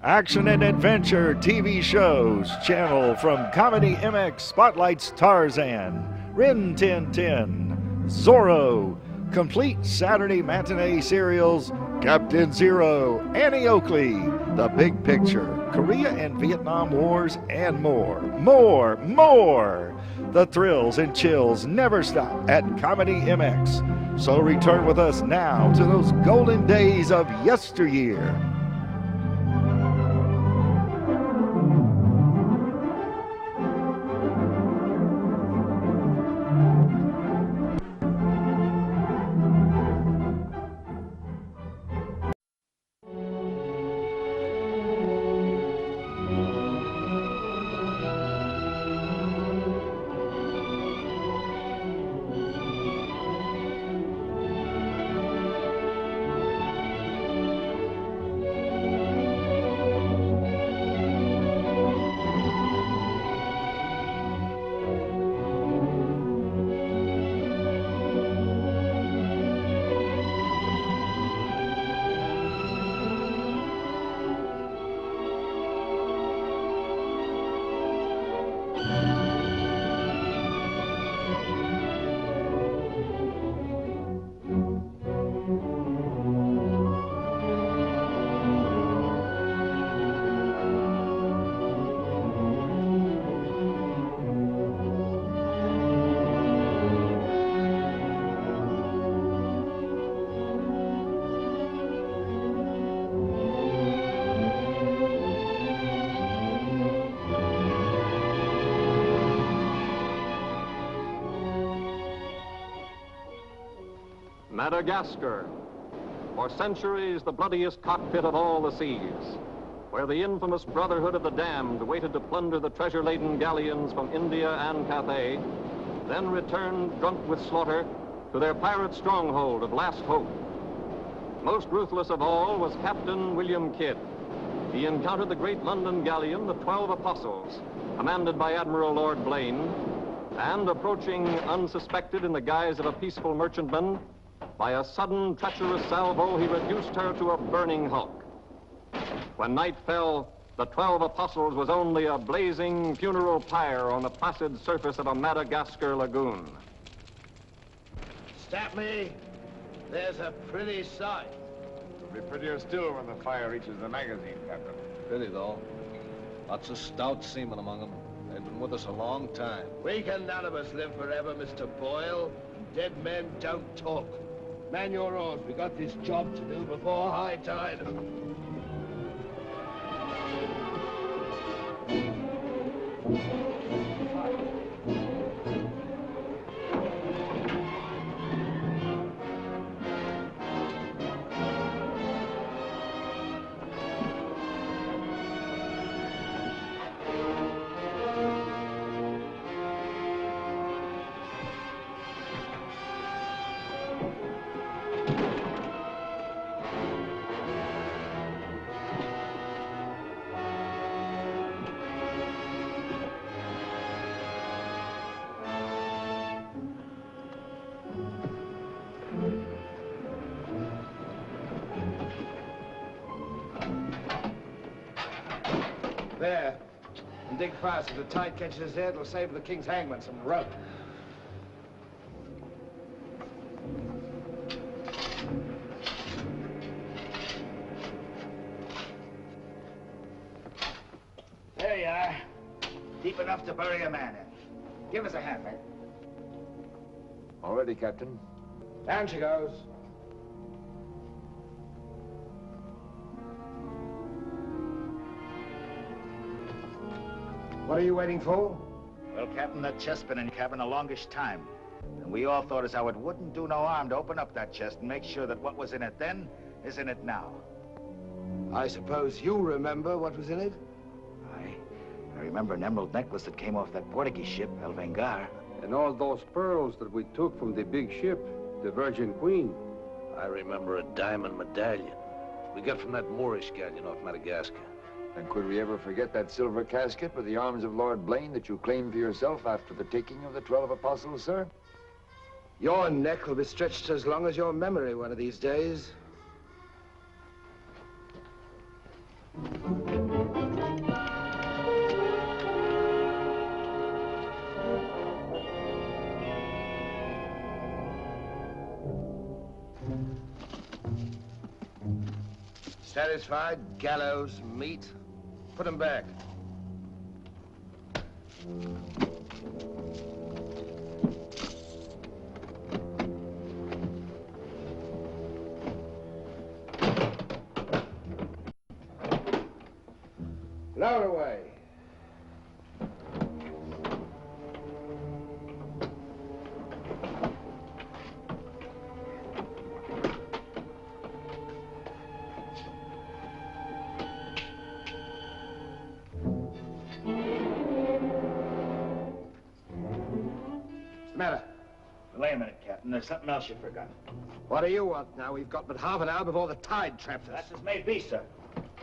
Action and adventure TV shows channel from Comedy MX spotlights Tarzan, Rin Tin Tin, Zorro, complete Saturday matinee serials Captain Zero, Annie Oakley, The Big Picture, Korea and Vietnam Wars, and more. More! The thrills and chills never stop at Comedy MX. So return with us now to those golden days of yesteryear. Madagascar, for centuries the bloodiest cockpit of all the seas, where the infamous Brotherhood of the Damned waited to plunder the treasure-laden galleons from India and Cathay, then returned drunk with slaughter to their pirate stronghold of Last Hope. Most ruthless of all was Captain William Kidd. He encountered the great London galleon, the 12 Apostles, commanded by Admiral Lord Blaine, and approaching unsuspected in the guise of a peaceful merchantman, by a sudden treacherous salvo, he reduced her to a burning hulk. When night fell, the 12 Apostles was only a blazing funeral pyre on the placid surface of a Madagascar lagoon. Stop me. There's a pretty sight. It'll be prettier still when the fire reaches the magazine, Captain. Pity, though. Lots of stout seamen among them. They've been with us a long time. We can none of us live forever, Mr. Boyle. Dead men don't talk. Man your oars. We got this job to do before high tide. There. And dig fast. If the tide catches there, it'll save the king's hangman some rope. There you are. Deep enough to bury a man in. Give us a hand, mate. All ready, Captain. Down she goes. What are you waiting for? Well, Captain, that chest's been in your cabin the longest time. And we all thought as how it wouldn't do no harm to open up that chest and make sure that what was in it then is in it now. I suppose you remember what was in it? I remember an emerald necklace that came off that Portuguese ship, El Vengar. And all those pearls that we took from the big ship, the Virgin Queen. I remember a diamond medallion we got from that Moorish galleon off Madagascar. And could we ever forget that silver casket with the arms of Lord Blaine that you claimed for yourself after the taking of the 12 Apostles, sir? Your neck will be stretched as long as your memory one of these days. Satisfied? Gallows, meat. Put them back. Lower away. What's the matter? Wait a minute, Captain. There's something else you forgot. What do you want now? We've got but half an hour before the tide traps us. That's as may be, sir.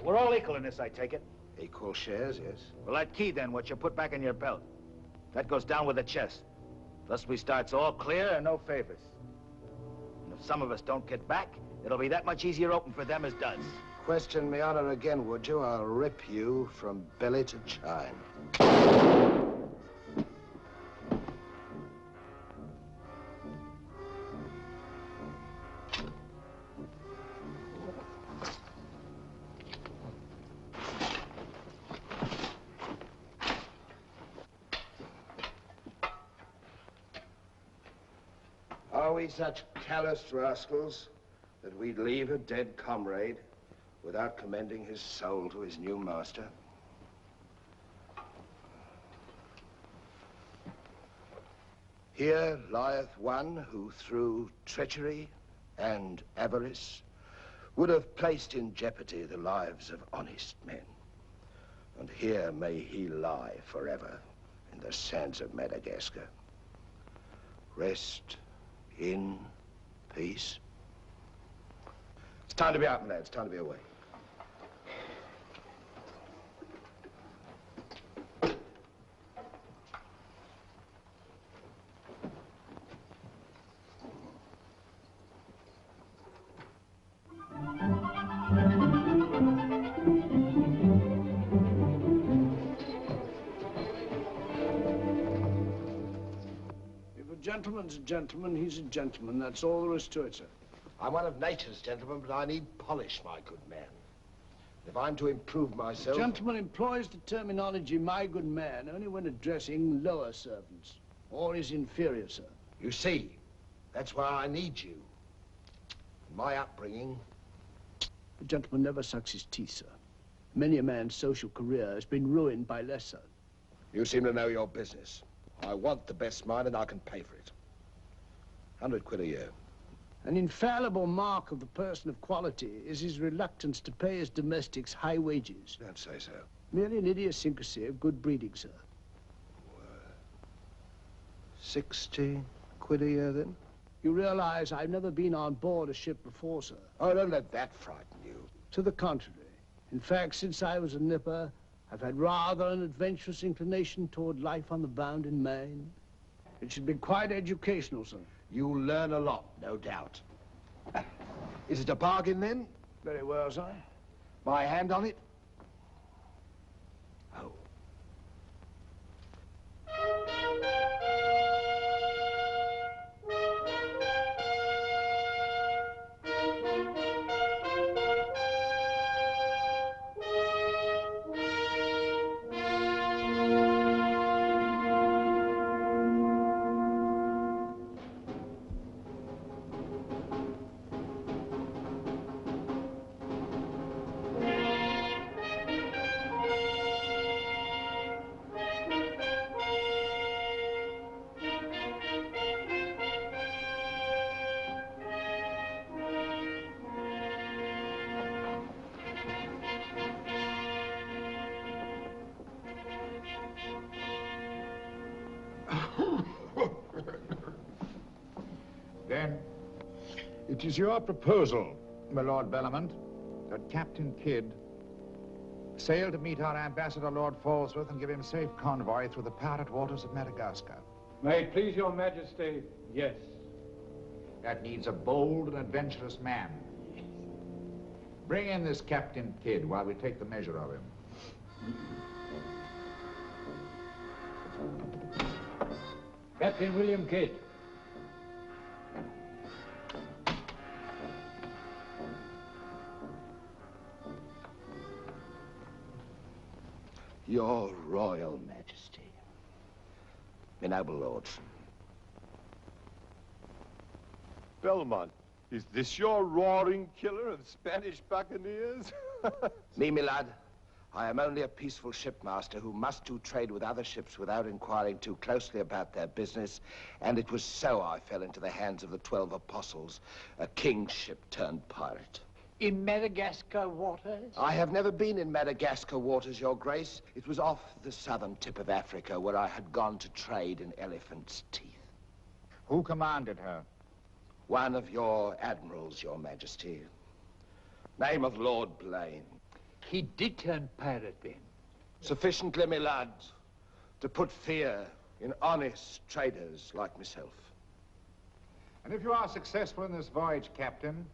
We're all equal in this, I take it. Equal shares, yes. Well, that key, then, what you put back in your belt. That goes down with the chest. Thus we starts all clear and no favors. And if some of us don't get back, it'll be that much easier open for them as does. Question me honor again, would you? I'll rip you from belly to chine. Are we such callous rascals that we'd leave a dead comrade without commending his soul to his new master? Here lieth one who through treachery and avarice would have placed in jeopardy the lives of honest men. And here may he lie forever in the sands of Madagascar. Rest in peace. It's time to be out, my lads. It's time to be away. Gentleman's a gentleman, he's a gentleman. That's all there is to it, sir. I'm one of nature's gentlemen, but I need polish, my good man. If I'm to improve myself... The gentleman employs the terminology, my good man, only when addressing lower servants, or his inferior, sir. You see, that's why I need you. In my upbringing... The gentleman never sucks his teeth, sir. Many a man's social career has been ruined by less, sir. You seem to know your business. I want the best mind, and I can pay for it. 100 quid a year. An infallible mark of the person of quality is his reluctance to pay his domestics high wages. Don't say so. Merely an idiosyncrasy of good breeding, sir. 60 quid a year, then? You realize I've never been on board a ship before, sir. Oh, don't let that frighten you. To the contrary. In fact, since I was a nipper, I've had rather an adventurous inclination toward life on the bound in Maine. It should be quite educational, sir. You'll learn a lot, no doubt. Is it a bargain, then? Very well, sir. My hand on it? Oh. Then, it is your proposal, my Lord Bellomont, that Captain Kidd sail to meet our ambassador, Lord Falsworth, and give him safe convoy through the pirate waters of Madagascar. May it please your majesty, yes. That needs a bold and adventurous man. Bring in this Captain Kidd while we take the measure of him. Captain William Kidd. Your Royal Majesty. My noble lords. Belmont, is this your roaring killer of Spanish buccaneers? Me, my lad, I am only a peaceful shipmaster who must do trade with other ships without inquiring too closely about their business, and it was so I fell into the hands of the 12 apostles, a king's ship turned pirate. In Madagascar waters? I have never been in Madagascar waters, Your Grace. It was off the southern tip of Africa where I had gone to trade in elephants' teeth. Who commanded her? One of your admirals, Your Majesty. Name of Lord Blaine. He did turn pirate then? Sufficiently, my lad, to put fear in honest traders like myself. And if you are successful in this voyage, Captain,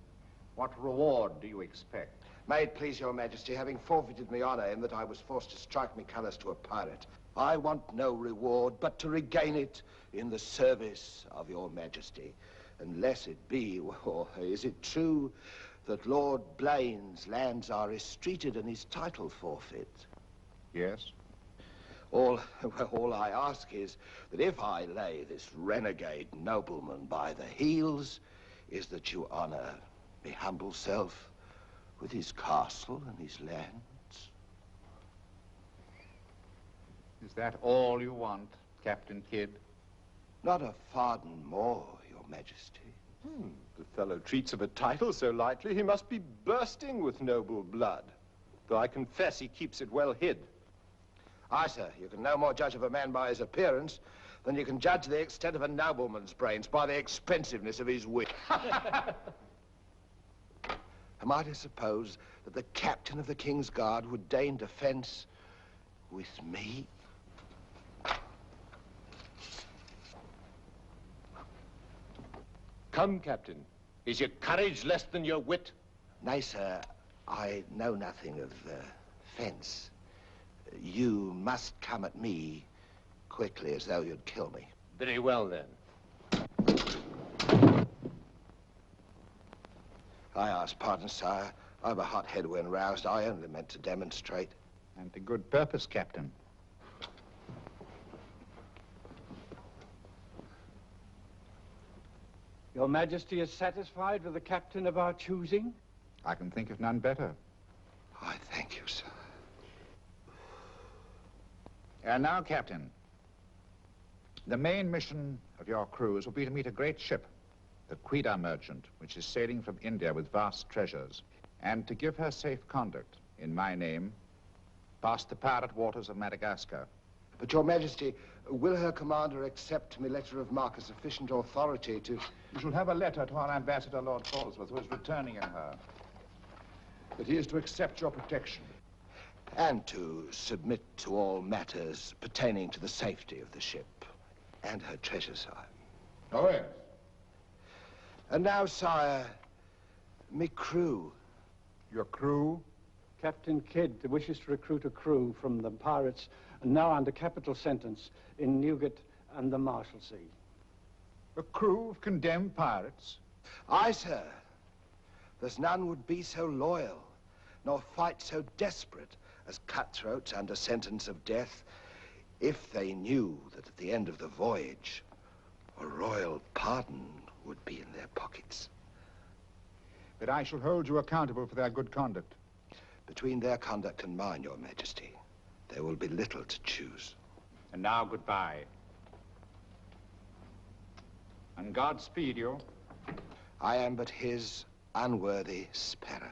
what reward do you expect? May it please Your Majesty, having forfeited my honor in that I was forced to strike me colors to a pirate, I want no reward but to regain it in the service of Your Majesty. Unless it be, or is it true that Lord Blaine's lands are estreated and his title forfeit? Yes. All I ask is that if I lay this renegade nobleman by the heels, is that you honor me humble self with his castle and his lands. Is that all you want, Captain Kidd? Not a farden more, Your Majesty. The fellow treats of a title so lightly, he must be bursting with noble blood. Though I confess he keeps it well hid. Aye, sir, you can no more judge of a man by his appearance than you can judge the extent of a nobleman's brains by the expensiveness of his wit. Am I to suppose that the captain of the King's Guard would deign defense with me? Come, Captain. Is your courage less than your wit? Nay, sir, I know nothing of fence. You must come at me quickly as though you'd kill me. Very well, then. I ask pardon, sire. I'm a hothead when roused. I only meant to demonstrate. And to good purpose, Captain. Your Majesty is satisfied with the captain of our choosing? I can think of none better. I thank you, sir. And now, Captain, the main mission of your cruise will be to meet a great ship, the Quida merchant, which is sailing from India with vast treasures, and to give her safe conduct, in my name, past the pirate waters of Madagascar. But, Your Majesty, will her commander accept my letter of marque as sufficient authority to... You shall have a letter to our ambassador, Lord Falsworth, who is returning in her, that he is to accept your protection. And to submit to all matters pertaining to the safety of the ship and her treasure, sire. Oh, yes. And now, sire, me crew. Your crew? Captain Kidd wishes to recruit a crew from the pirates now under capital sentence in Newgate and the Marshalsea. A crew of condemned pirates? Aye, sir. There's none would be so loyal, nor fight so desperate as cutthroats under sentence of death, if they knew that at the end of the voyage, a royal pardon would be in their pockets. But I shall hold you accountable for their good conduct. Between their conduct and mine, Your Majesty, there will be little to choose. And now, goodbye. And God speed you. I am but his unworthy sparrow.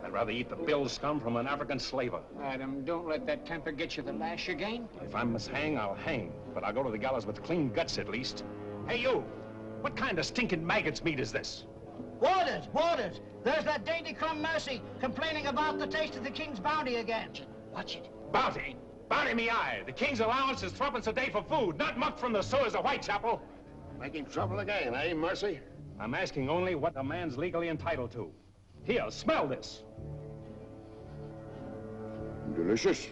I'd rather eat the bill scum from an African slaver. Madam, don't let that temper get you the lash again. If I must hang, I'll hang. But I'll go to the gallows with clean guts, at least. Hey, you! What kind of stinking maggot's meat is this? Warders, warders! There's that dainty crumb Mercy complaining about the taste of the king's bounty again. Watch it. Bounty? Bounty me eye. The king's allowance is 3 a day for food, not muck from the sewers of Whitechapel. Making trouble again, eh, Mercy? I'm asking only what a man's legally entitled to. Here, smell this. Delicious.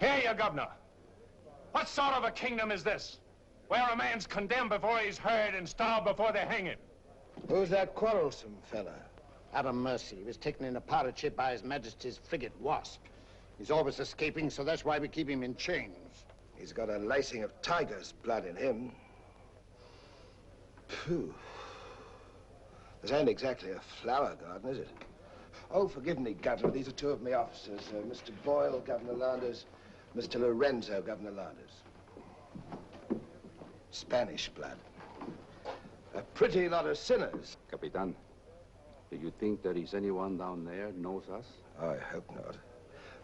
Here you, Governor. What sort of a kingdom is this? Where a man's condemned before he's heard and starved before they hang him. Who's that quarrelsome fella? Adam Mercy. He was taken in a pirate ship by His Majesty's frigate Wasp. He's always escaping, so that's why we keep him in chains. He's got a lacing of tiger's blood in him. Phew. This ain't exactly a flower garden, is it? Oh, forgive me, Governor. These are two of my officers. Mr. Boyle, Governor Landers. Mr. Lorenzo, Governor Landers. Spanish blood. A pretty lot of sinners. Capitan, do you think there is anyone down there knows us? I hope not.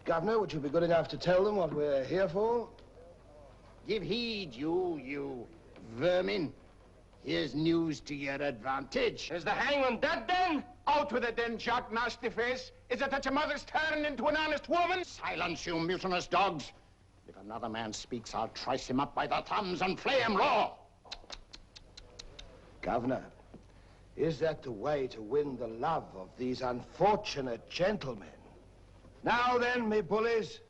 Governor, would you be good enough to tell them what we're here for? Give heed, you vermin. Here's news to your advantage. Is the hangman dead, then? Out with it, then, Jock Nasty Face. Is it that your mother's turned into an honest woman? Silence, you mutinous dogs. If another man speaks, I'll trice him up by the thumbs and flay him raw. Governor, is that the way to win the love of these unfortunate gentlemen? Now then, me bullies,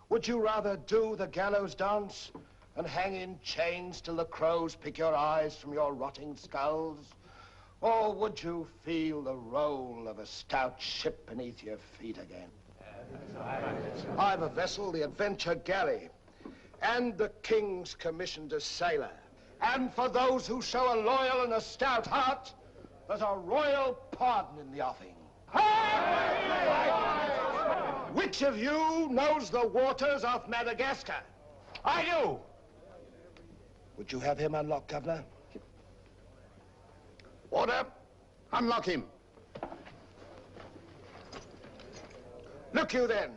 would you rather do the gallows dance and hang in chains till the crows pick your eyes from your rotting skulls? Or would you feel the roll of a stout ship beneath your feet again? I've a vessel, the Adventure Galley, and the King's commissioned a sailor. And for those who show a loyal and a stout heart, there's a royal pardon in the offing. Which of you knows the waters of Madagascar? I do. Would you have him unlocked, Governor? Order. Unlock him. Look you then.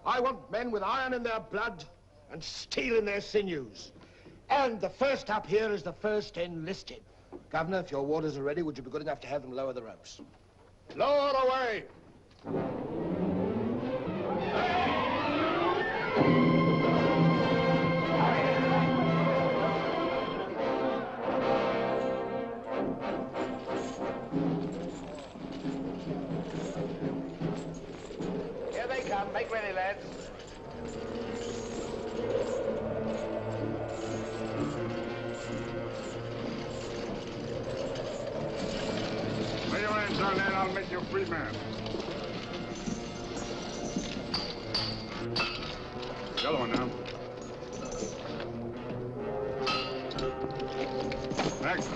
I want men with iron in their blood and steel in their sinews. And the first up here is the first enlisted. Governor, if your warders are ready, would you be good enough to have them lower the ropes? Lower away. Here they come. Make ready, lads. Lay your hands on that, I'll make you a free man. The other one now. Next.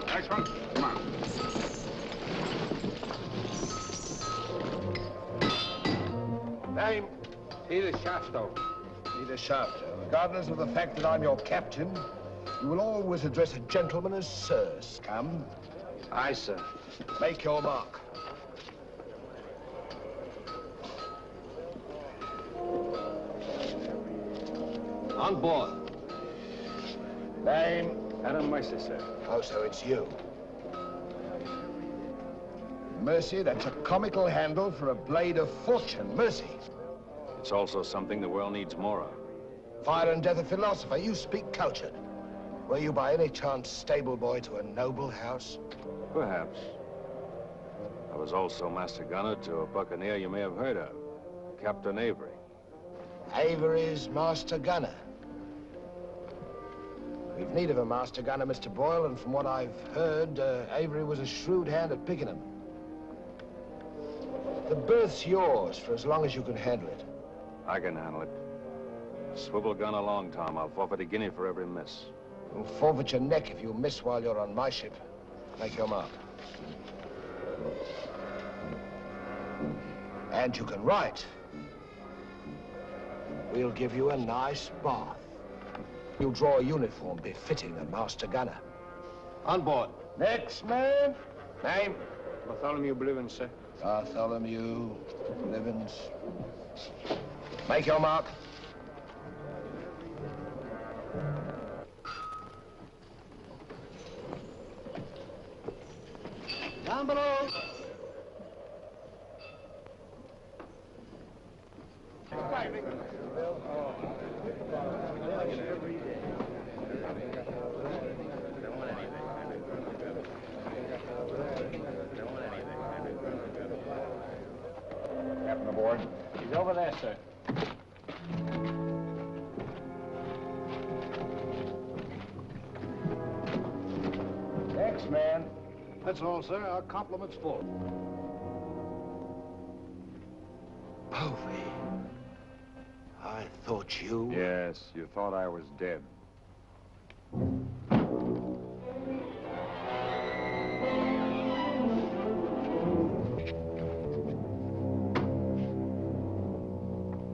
Next one. Come on. Name? Peter Shafto. Peter Shafto. Regardless of the fact that I'm your captain, you will always address a gentleman as Sir, scum. Aye, sir. Make your mark. On board. Name? Adam Mercy, sir. Oh, so it's you. Mercy, that's a comical handle for a blade of fortune. Mercy. It's also something the world needs more of. Fire and death a philosopher. You speak cultured. Were you by any chance stable boy to a noble house? Perhaps. I was also master gunner to a buccaneer you may have heard of, Captain Avery. Avery's master gunner. We've need of a master gunner, Mr. Boyle, and from what I've heard, Avery was a shrewd hand at picking them. The berth's yours for as long as you can handle it. I can handle it. Swivel gun along, Tom. I'll forfeit a guinea for every miss. You'll forfeit your neck if you miss while you're on my ship. Make your mark. And you can write. We'll give you a nice bath. You'll draw a uniform befitting a master gunner. On board. Next man. Name? Bartholomew Blivens, sir. Bartholomew Blivens. Make your mark. Down below. Captain aboard. He's over there, sir. Next man. That's all, sir. Our compliments full. Povey. I thought you... Yes, you thought I was dead.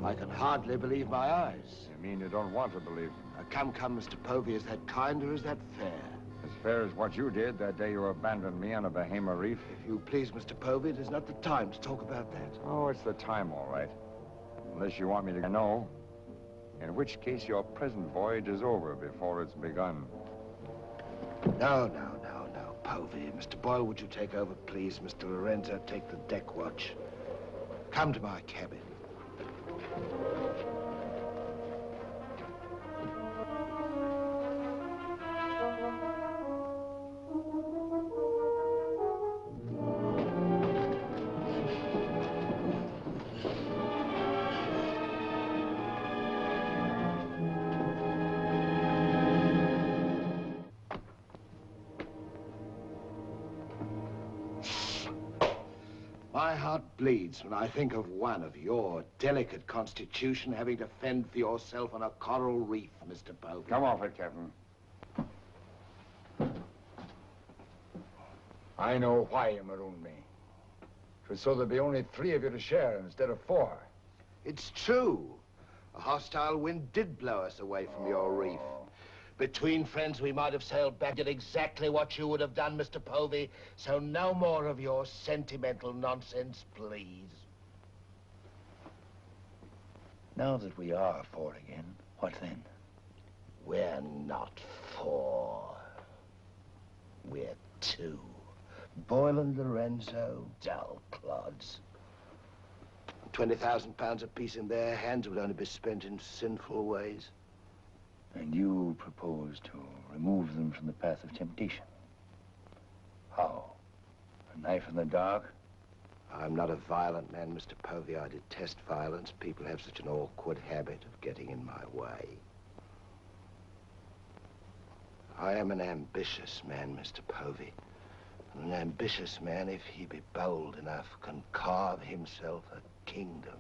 I can hardly believe my eyes. You mean you don't want to believe them? Come, Mr. Povey, is that kind or is that fair? As fair as what you did that day you abandoned me on a Bahama reef? If you please, Mr. Povey, it is not the time to talk about that. Oh, it's the time, all right. Unless you want me to know. In which case your present voyage is over before it's begun. No, Povey. Mr. Boyle, would you take over, please? Mr. Lorenzo, take the deck watch. Come to my cabin. My heart bleeds when I think of one of your delicate constitution having to fend for yourself on a coral reef, Mr. Povey. Come off it, Captain. I know why you marooned me. It was so there'd be only 3 of you to share instead of 4. It's true. A hostile wind did blow us away from your reef. Between friends, we might have sailed back at exactly what you would have done, Mr. Povey. So no more of your sentimental nonsense, please. Now that we are 4 again, what then? We're not 4. We're 2. Boyle and Lorenzo, dull clods. 20,000 pounds apiece in their hands would only be spent in sinful ways. And you propose to remove them from the path of temptation. How? A knife in the dark? I'm not a violent man, Mr. Povey. I detest violence. People have such an awkward habit of getting in my way. I am an ambitious man, Mr. Povey. And an ambitious man, if he be bold enough, can carve himself a kingdom.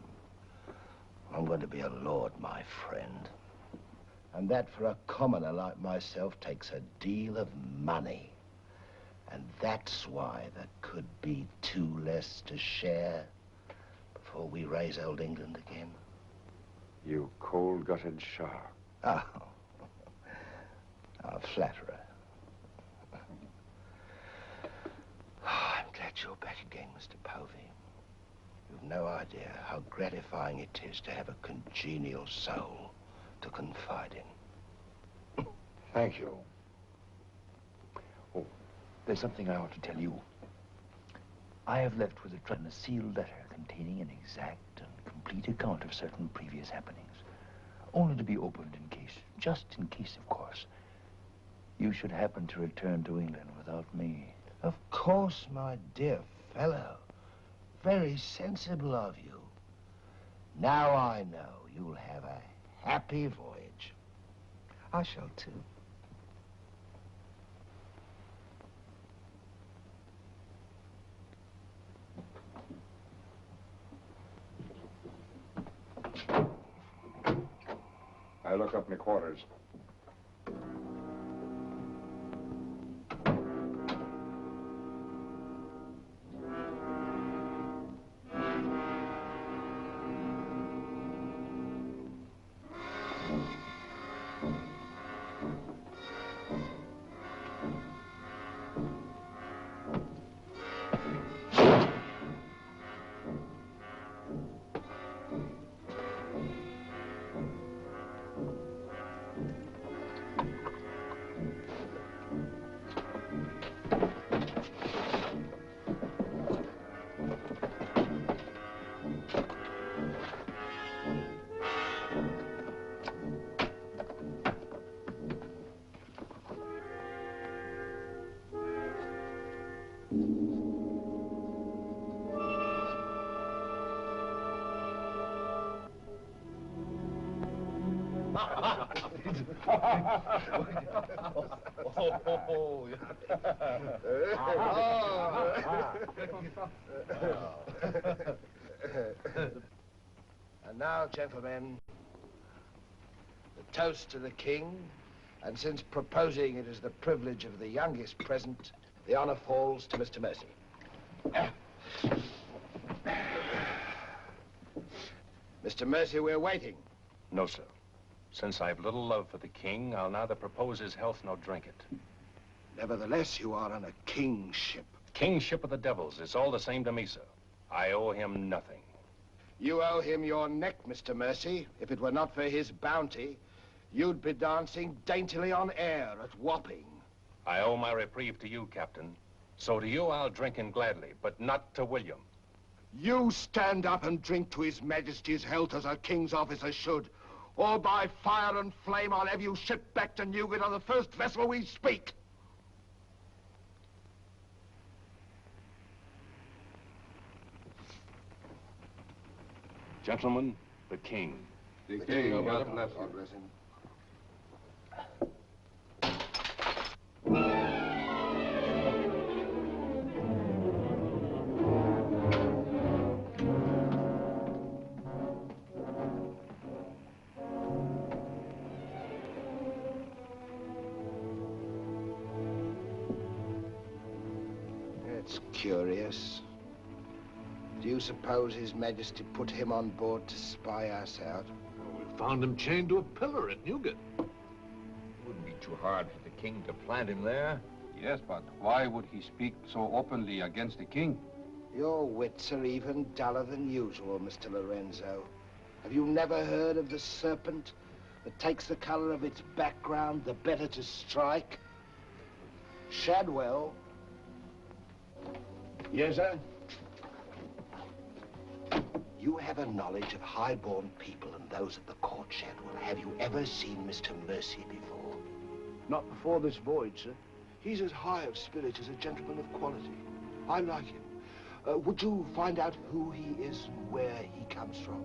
I'm going to be a lord, my friend. And that for a commoner like myself takes a deal of money. And that's why there could be 2 less to share before we raise old England again. You cold-gutted shark. Oh, a flatterer. Oh, I'm glad you're back again, Mr. Povey. You've no idea how gratifying it is to have a congenial soul to confide in. Thank you. Oh, there's something I ought to tell you. I have left with a sealed letter containing an exact and complete account of certain previous happenings, only to be opened in case, just in case, of course, you should happen to return to England without me. Of course, my dear fellow. Very sensible of you. Now I know you'll have a happy voyage. I shall too. I look up my quarters. And now, gentlemen, the toast to the king, and since proposing it is the privilege of the youngest present, the honor falls to Mr. Mercy. Mr. Mercy, we're waiting. No, sir. Since I've little love for the king, I'll neither propose his health nor drink it. Nevertheless, you are on a kingship. Kingship of the devils, it's all the same to me, sir. I owe him nothing. You owe him your neck, Mr. Mercy. If it were not for his bounty, you'd be dancing daintily on air at Wapping. I owe my reprieve to you, Captain. So to you I'll drink in gladly, but not to William. You stand up and drink to His Majesty's health as a king's officer should, or by fire and flame I'll have you shipped back to Newgate on the first vessel we speak. Gentlemen, the king. The king, God bless you. God bless him. It's curious. Do you suppose His Majesty put him on board to spy us out? Well, we found him chained to a pillar at Newgate. It wouldn't be too hard for the king to plant him there. Yes, but why would he speak so openly against the king? Your wits are even duller than usual, Mr. Lorenzo. Have you never heard of the serpent that takes the color of its background the better to strike? Shadwell. Yes, sir? You have a knowledge of high-born people and those at the court, Shadwell. Have you ever seen Mr. Mercy before? Not before this voyage, sir. He's as high of spirit as a gentleman of quality. I like him. Would you find out who he is and where he comes from?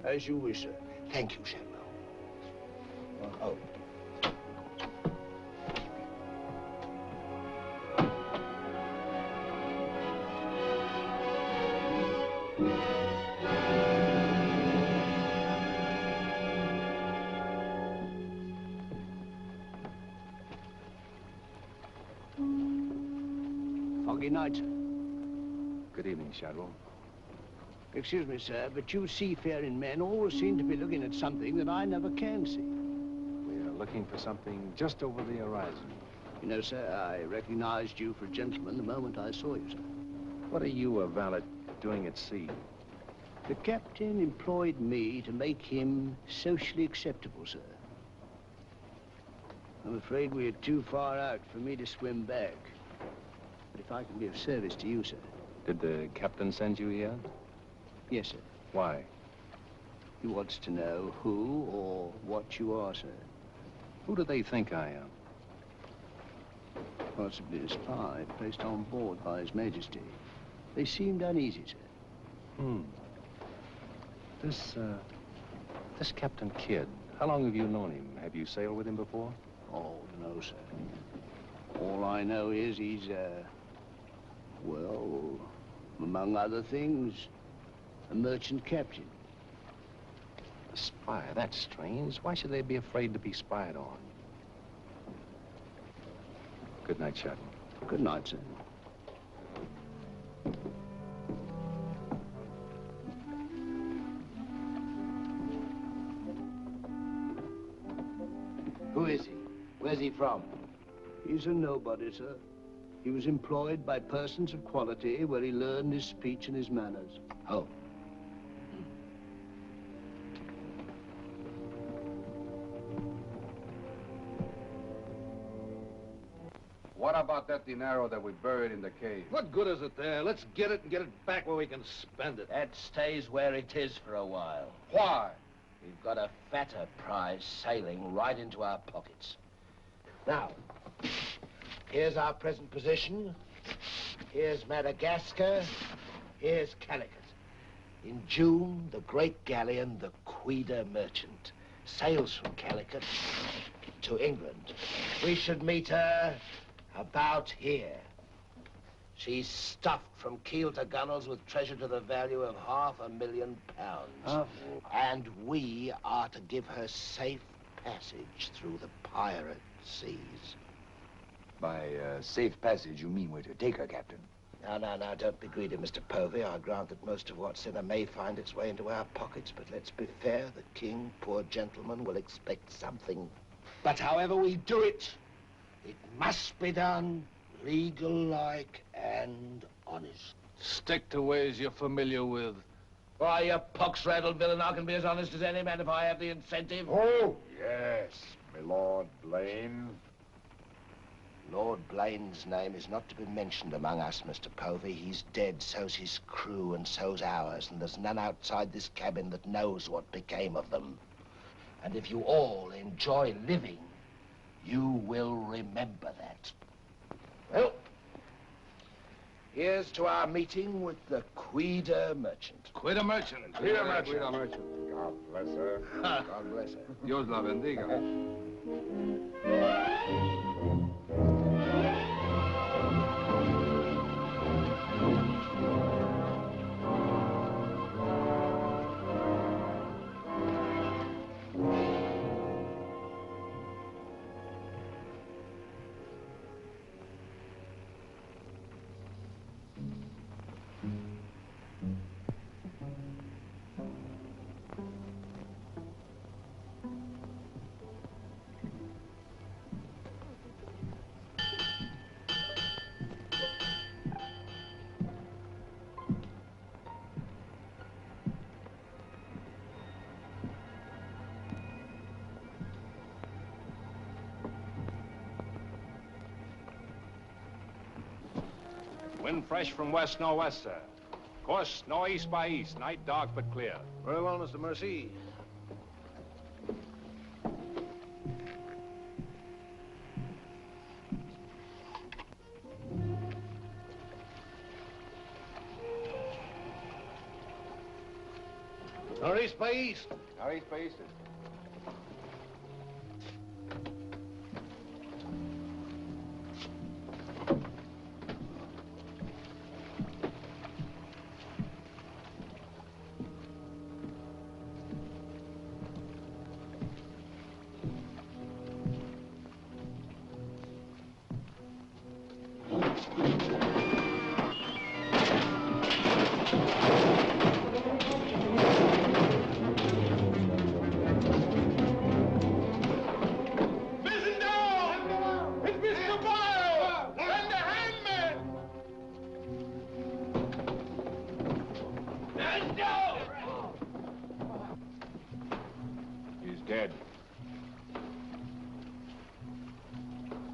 As you wish, sir. Thank you, Shadwell. Oh. Foggy night, sir. Good evening, Shadwell. Excuse me, sir, but you seafaring men always seem to be looking at something that I never can see. We are looking for something just over the horizon. You know, sir, I recognized you for a gentleman the moment I saw you, sir. What are you, a valet, doing at sea? The captain employed me to make him socially acceptable, sir. I'm afraid we are too far out for me to swim back. But if I can be of service to you, sir. Did the captain send you here? Yes, sir. Why? He wants to know who or what you are, sir. Who do they think I am? Possibly a spy placed on board by His Majesty. They seemed uneasy, sir. This Captain Kidd, how long have you known him? Have you sailed with him before? Oh, no, sir. All I know is he's, well, among other things, a merchant captain. A spy? That's strange. Why should they be afraid to be spied on? Good night, Shadwell. Good night, sir. Who is he? Where's he from? He's a nobody, sir. He was employed by persons of quality where he learned his speech and his manners. Oh. What about that dinero that we buried in the cave? What good is it there? Let's get it and get it back where we can spend it. That stays where it is for a while. Why? We've got a fatter prize sailing right into our pockets. Now, here's our present position. Here's Madagascar. Here's Calicut. In June, the great galleon, the Queen Merchant, sails from Calicut to England. We should meet her about here. She's stuffed from keel to gunnels with treasure to the value of £500,000. Oh. And we are to give her safe passage through the pirate seas. By safe passage, you mean we're to take her, Captain? No, don't be greedy, Mr. Povey. I grant that most of what's in her may find its way into our pockets, but let's be fair. The king, poor gentleman, will expect something. But however we do it, it must be done legal-like and honest. Stick to ways you're familiar with. Why, you pox-rattled villain, I can be as honest as any man if I have the incentive. Oh, yes, my Lord Blaine. Lord Blaine's name is not to be mentioned among us, Mr. Povey. He's dead, so's his crew, and so's ours, and there's none outside this cabin that knows what became of them. And if you all enjoy living, you will remember that. Well, here's to our meeting with the Quida merchant. Quida merchant. Quida merchant. Quida merchant. God bless her. God bless her. Dios la bendiga. Wind fresh from west-northwest, sir. Course northeast by east. Night dark but clear. Very well, Mr. Mercy. Northeast by east. Northeast by east.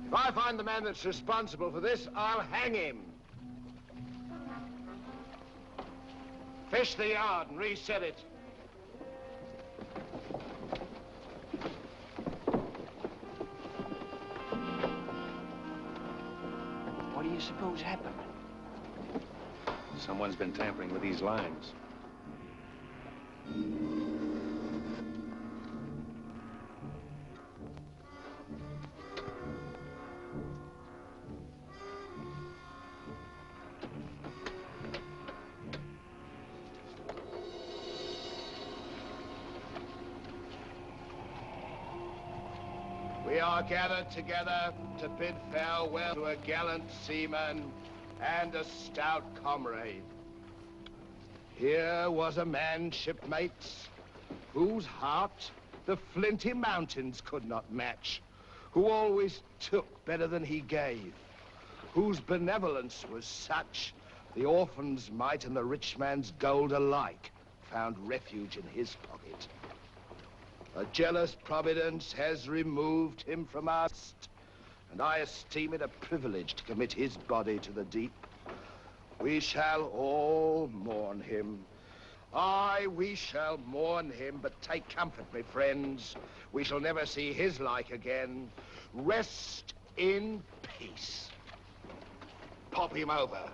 If I find the man that's responsible for this, I'll hang him. Fish the yard and reset it. What do you suppose happened? Someone's been tampering with these lines. We are gathered together to bid farewell to a gallant seaman and a stout comrade. Here was a man, shipmates, whose heart the flinty mountains could not match, who always took better than he gave, whose benevolence was such the orphan's mite and the rich man's gold alike found refuge in his pocket. A jealous providence has removed him from us, and I esteem it a privilege to commit his body to the deep. We shall all mourn him. Aye, we shall mourn him, but take comfort, my friends. We shall never see his like again. Rest in peace. Pop him over.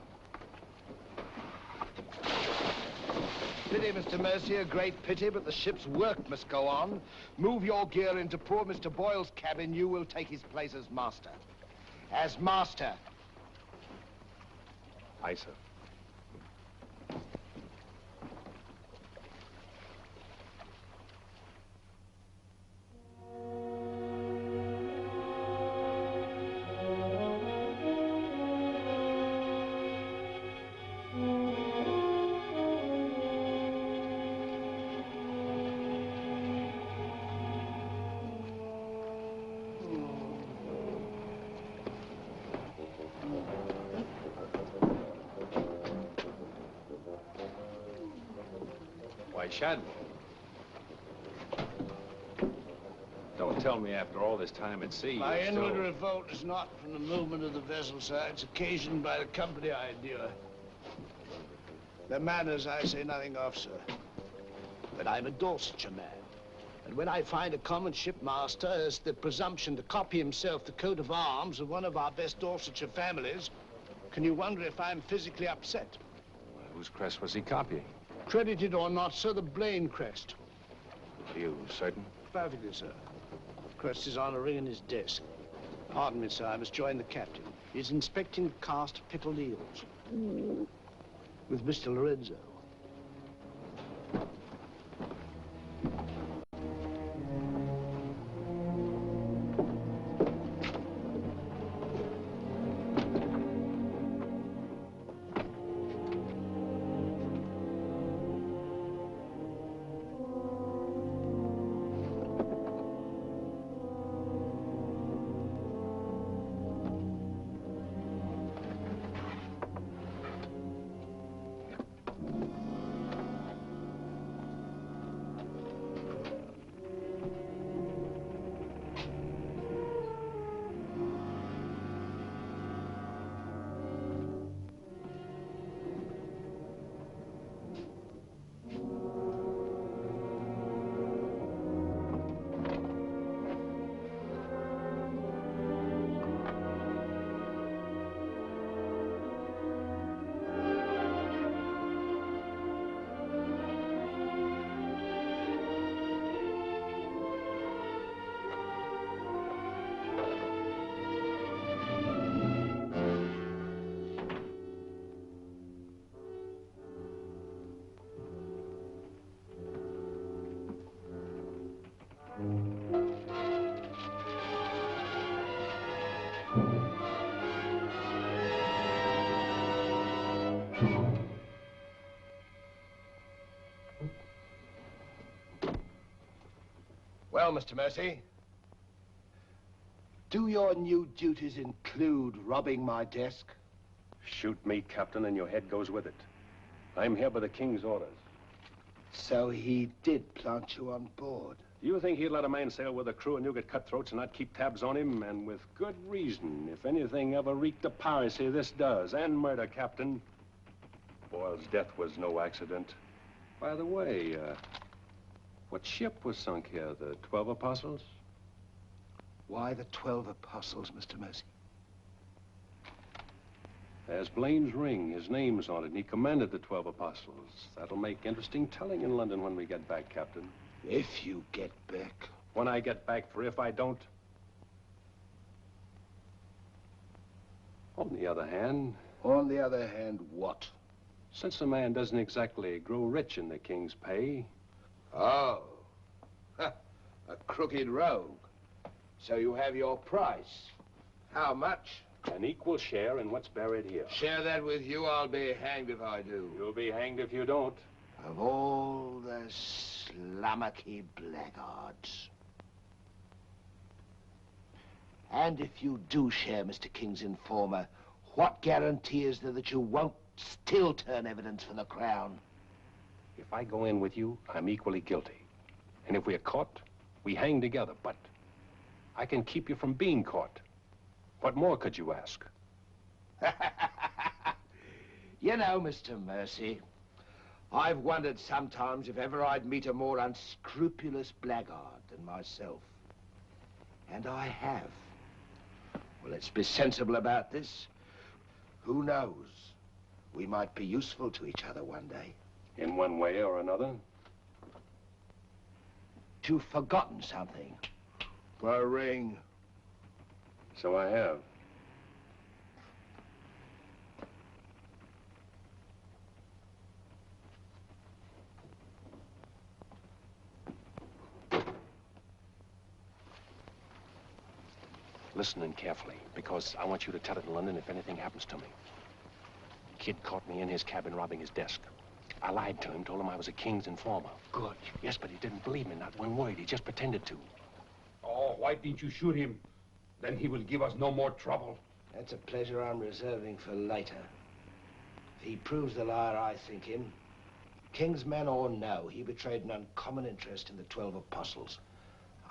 pity, Mr. Mercy, a great pity, but the ship's work must go on. Move your gear into poor Mr. Boyle's cabin. You will take his place as master. As master. Aye, sir. Shad. Don't tell me after all this time at sea. My inward revolt is not from the movement of the vessel, sir. It's occasioned by the company I endure. Their manners I say nothing of, sir. But I'm a Dorsetshire man. And when I find a common shipmaster has the presumption to copy himself the coat of arms of one of our best Dorsetshire families, can you wonder if I'm physically upset? Well, whose crest was he copying? Credited or not, sir, the Blaine crest. Are you certain? Perfectly, sir. Crest is on a ring in his desk. Pardon me, sir, I must join the captain. He's inspecting the cast of pickled eels. With Mr. Lorenzo. Well, Mr. Mercy, do your new duties include robbing my desk? Shoot me, Captain, and your head goes with it. I'm here by the King's orders. So he did plant you on board? Do you think he'd let a man sail with a crew and you get cutthroats and not keep tabs on him? And with good reason. If anything ever reeked of piracy, this does. And murder, Captain. Boyle's death was no accident. By the way, what ship was sunk here? The 12 Apostles? Why the 12 Apostles, Mr. Mercy? There's Blaine's ring. His name's on it, and he commanded the 12 Apostles. That'll make interesting telling in London when we get back, Captain. If you get back. When I get back, for if I don't. On the other hand... On the other hand, what? Since a man doesn't exactly grow rich in the King's pay... Oh. A crooked rogue. So you have your price. How much? An equal share in what's buried here. Share that with you, I'll be hanged if I do. You'll be hanged if you don't. Of all the slummocky blackguards. And if you do share Mr. King's informer, what guarantee is there that you won't still turn evidence for the Crown? If I go in with you, I'm equally guilty. And if we're caught, we hang together. But I can keep you from being caught. What more could you ask? You know, Mr. Mercy, I've wondered sometimes if ever I'd meet a more unscrupulous blackguard than myself. And I have. Well, let's be sensible about this. Who knows? We might be useful to each other one day. In one way or another? You've forgotten something. The ring. So I have. Listen in carefully, because I want you to tell it in London if anything happens to me. Kid caught me in his cabin robbing his desk. I lied to him, told him I was a king's informer. Good. Yes, but he didn't believe me, not one word. He just pretended to. Oh, why didn't you shoot him? Then he will give us no more trouble. That's a pleasure I'm reserving for later. If he proves the liar I think him, king's men or no, he betrayed an uncommon interest in the 12 apostles.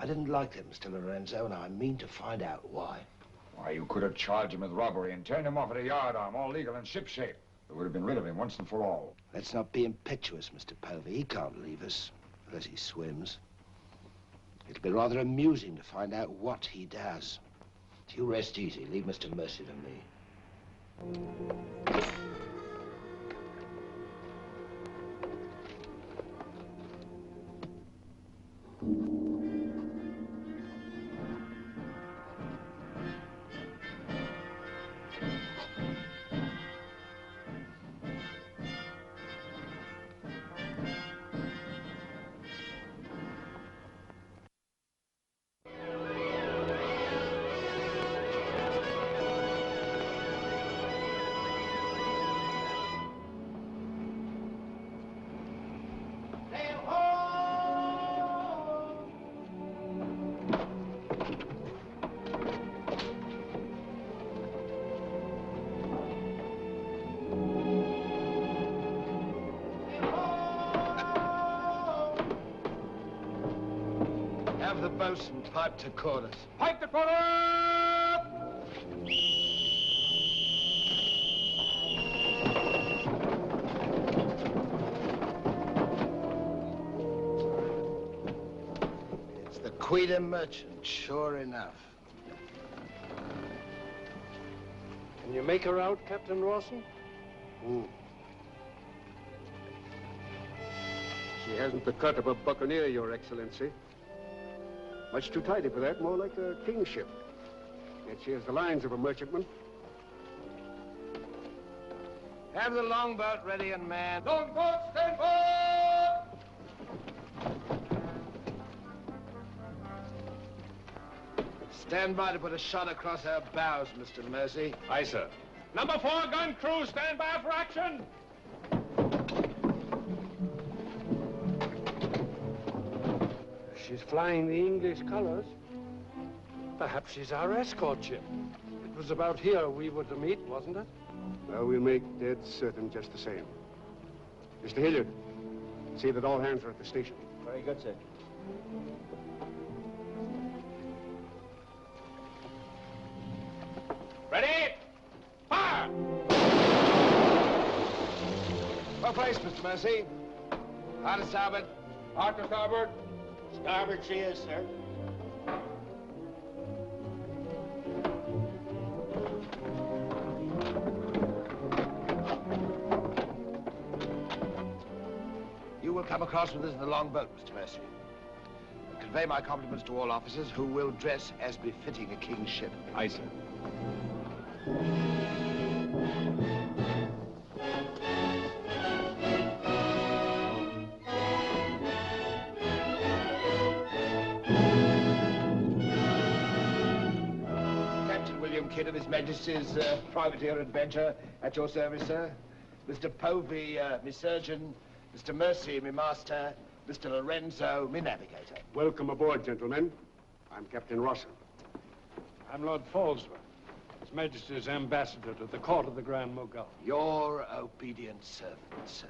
I didn't like them, Mr. Lorenzo, and I mean to find out why. Why, you could have charged him with robbery and turned him off at a yardarm, all legal and shipshape. We would have been rid of him once and for all. Let's not be impetuous, Mr. Povey. He can't leave us, unless he swims. It'll be rather amusing to find out what he does. You rest easy. Leave Mr. Mercy to me. Have the boatswain pipe to quarters. Pipe to quarters! It's the Queen Merchant, sure enough. Can you make her out, Captain Rawson? She hasn't the cut of a buccaneer, Your Excellency. Much too tidy for that, more like a king's ship. Yet she has the lines of a merchantman. Have the longboat ready and manned. Longboat, stand by! Stand by to put a shot across her bows, Mr. Mercy. Aye, sir. Number 4 gun crew, stand by for action! She's flying the English colors. Perhaps she's our escort ship. It was about here we were to meet, wasn't it? Well, we'll make dead certain just the same. Mr. Hilliard, see that all hands are at the station. Very good, sir. Ready? Fire! Well placed, Mr. Mercy. Hard to starboard. Hard to starboard. Starboard she is, sir. You will come across with us in the longboat, Mr. Mercy. Convey my compliments to all officers who will dress as befitting a king's ship. Aye, sir. Kidd of His Majesty's privateer adventure at your service, sir. Mr. Povey, me surgeon. Mr. Mercy, me master. Mr. Lorenzo, me navigator. Welcome aboard, gentlemen. I'm Captain Rawson. I'm Lord Falsworth, His Majesty's ambassador to the court of the Grand Mogul. Your obedient servant, sir.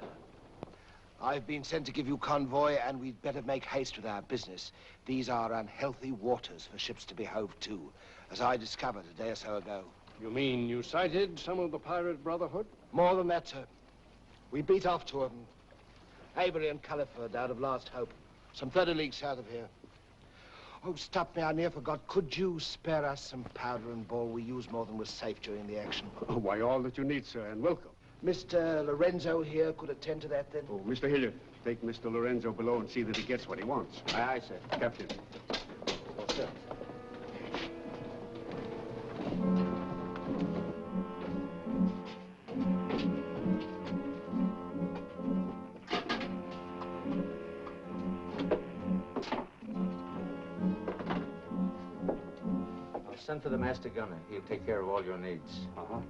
I've been sent to give you convoy, and we'd better make haste with our business. These are unhealthy waters for ships to be hove to, as I discovered a day or so ago. You mean you sighted some of the pirate brotherhood? More than that, sir. We beat off 2 of them. Avery and Culliford out of Last Hope, some 30 leagues south of here. Oh, stop me, I near forgot. Could you spare us some powder and ball? We used more than was safe during the action. Oh, why, all that you need, sir, and welcome. Mr. Lorenzo here could attend to that, then? Oh, Mr. Hilliard, take Mr. Lorenzo below and see that he gets what he wants. Aye, aye, sir. Captain. Oh, sir. I'll send for the master gunner. He'll take care of all your needs. Uh-huh.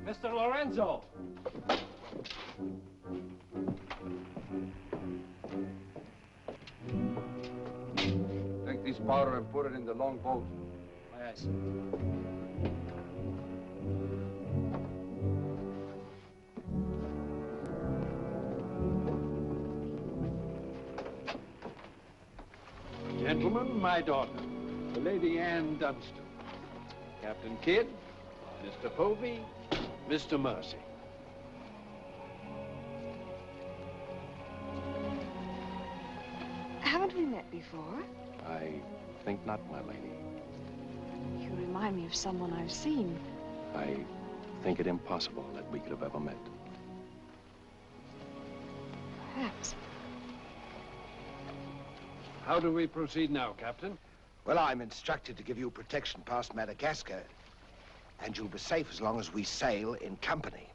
Mr. Lorenzo! Take this powder and put it in the long boat. Aye, aye, sir. Gentlemen, my daughter, the Lady Anne Dunstan. Captain Kidd, Mr. Povey, Mr. Mercy. Haven't we met before? I think not, my lady. You remind me of someone I've seen. I think it impossible that we could have ever met. Perhaps. How do we proceed now, Captain? Well, I'm instructed to give you protection past Madagascar, and you'll be safe as long as we sail in company.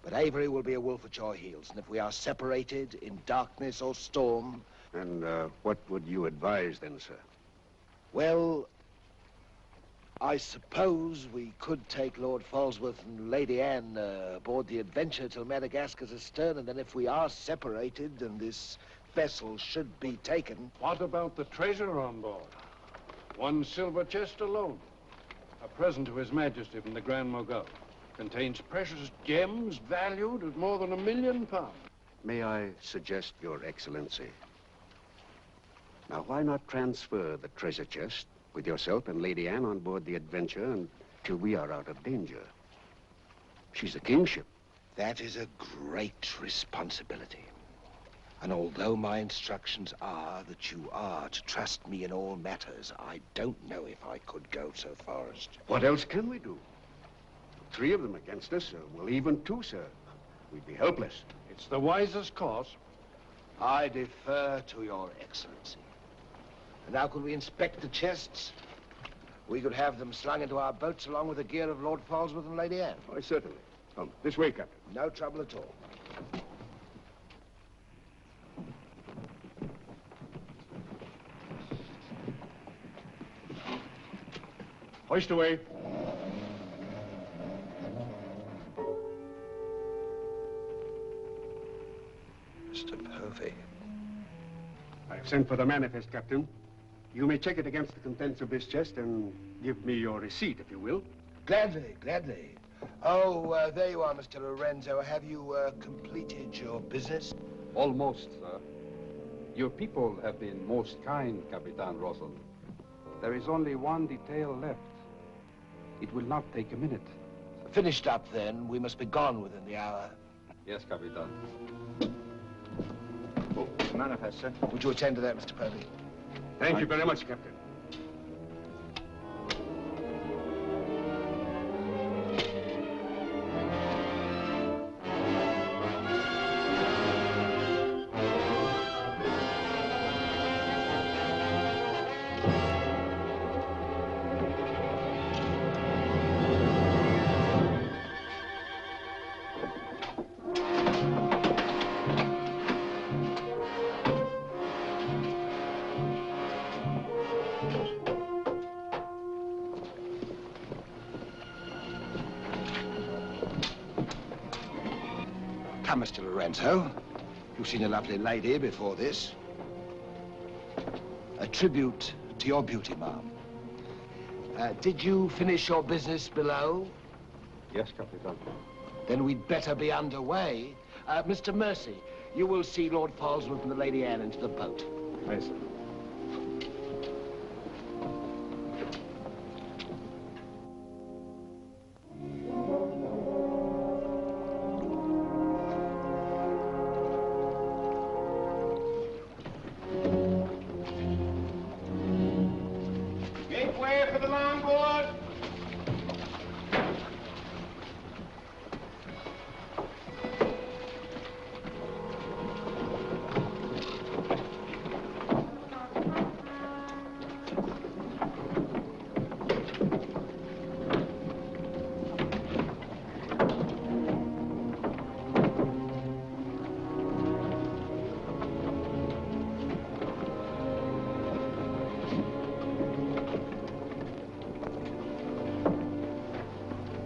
But Avery will be a wolf at your heels, and if we are separated in darkness or storm... And what would you advise then, sir? Well, I suppose we could take Lord Falsworth and Lady Anne aboard the Adventure till Madagascar's astern, and then if we are separated and this vessel should be taken... What about the treasure on board? One silver chest alone. A present to His Majesty from the Grand Mogul. Contains precious gems valued at more than £1 million. May I suggest, Your Excellency? Now, why not transfer the treasure chest with yourself and Lady Anne on board the Adventure until we are out of danger? She's a kingship. That is a great responsibility. And although my instructions are that you are to trust me in all matters, I don't know if I could go so far as to... What else can we do? 3 of them against us, well, even 2, sir. We'd be helpless. It's the wisest course. I defer to Your Excellency. And now could we inspect the chests? We could have them slung into our boats along with the gear of Lord Falsworth and Lady Anne. Why, certainly. Come, this way, Captain. No trouble at all. Hoist away. Mr. Povey. I've sent for the manifest, Captain. You may check it against the contents of this chest and give me your receipt, if you will. Gladly, gladly. Oh, there you are, Mr. Lorenzo. Have you completed your business? Almost, sir. Your people have been most kind, Capitan Russell. There is only one detail left. It will not take a minute. Finished up, then. We must be gone within the hour. Yes, Capitan. Oh, manifest, sir. Would you attend to that, Mr. Povey? Thank you very much, Captain. Come, Mr. Lorenzo. You've seen a lovely lady before this. A tribute to your beauty, ma'am. Did you finish your business below? Yes, Capitan. Then we'd better be underway. Mr. Mercy, you will see Lord Falsworth and the Lady Anne into the boat. Yes, sir. Make way for the longboard.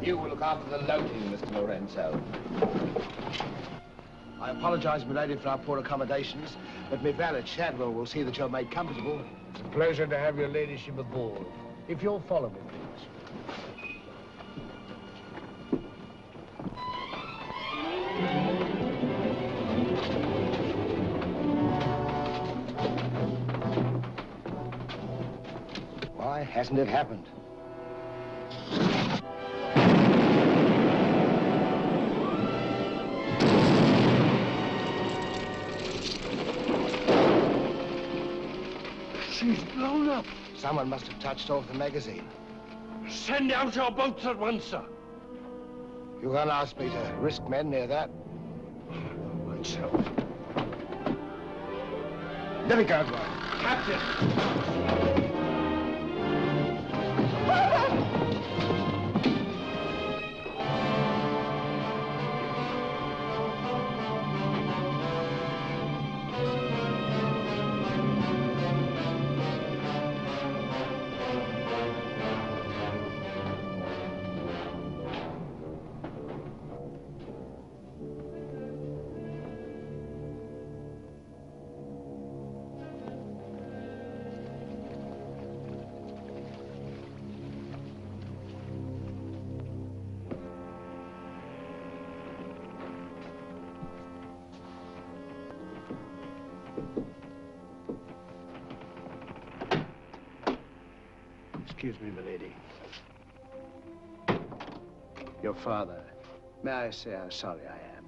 You will look after the loading, Mr. Lorenzo. I apologize, milady, for our poor accommodations, but my valet Shadwell will see that you're made comfortable. It's a pleasure to have your ladyship aboard. If you'll follow me, please. Why hasn't it happened? She's blown up. Someone must have touched off the magazine. Send out your boats at once, sir. You can't ask me to risk men near that. Right, sir. Let me go, boy. Captain! Excuse me, milady. Your father. May I say how sorry I am?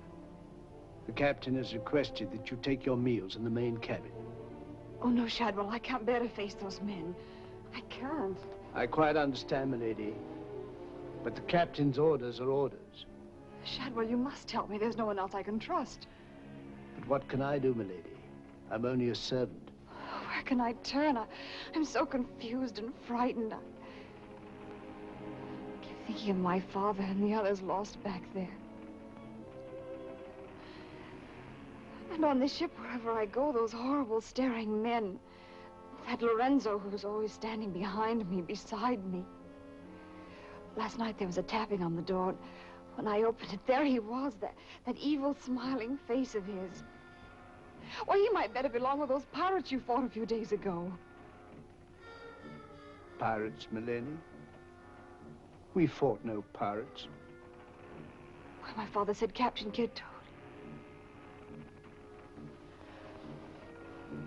The captain has requested that you take your meals in the main cabin. Oh, no, Shadwell, I can't bear to face those men. I can't. I quite understand, milady. But the captain's orders are orders. Shadwell, you must help me. There's no one else I can trust. But what can I do, milady? I'm only a servant. Where can I turn? I'm so confused and frightened. I keep thinking of my father and the others lost back there. And on this ship, wherever I go, those horrible staring men. That Lorenzo who's always standing behind me, beside me. Last night there was a tapping on the door. When I opened it, there he was, that evil smiling face of his. Well, he might better belong with those pirates you fought a few days ago. Pirates, milady? We fought no pirates. Well, my father said Captain Kidd told him.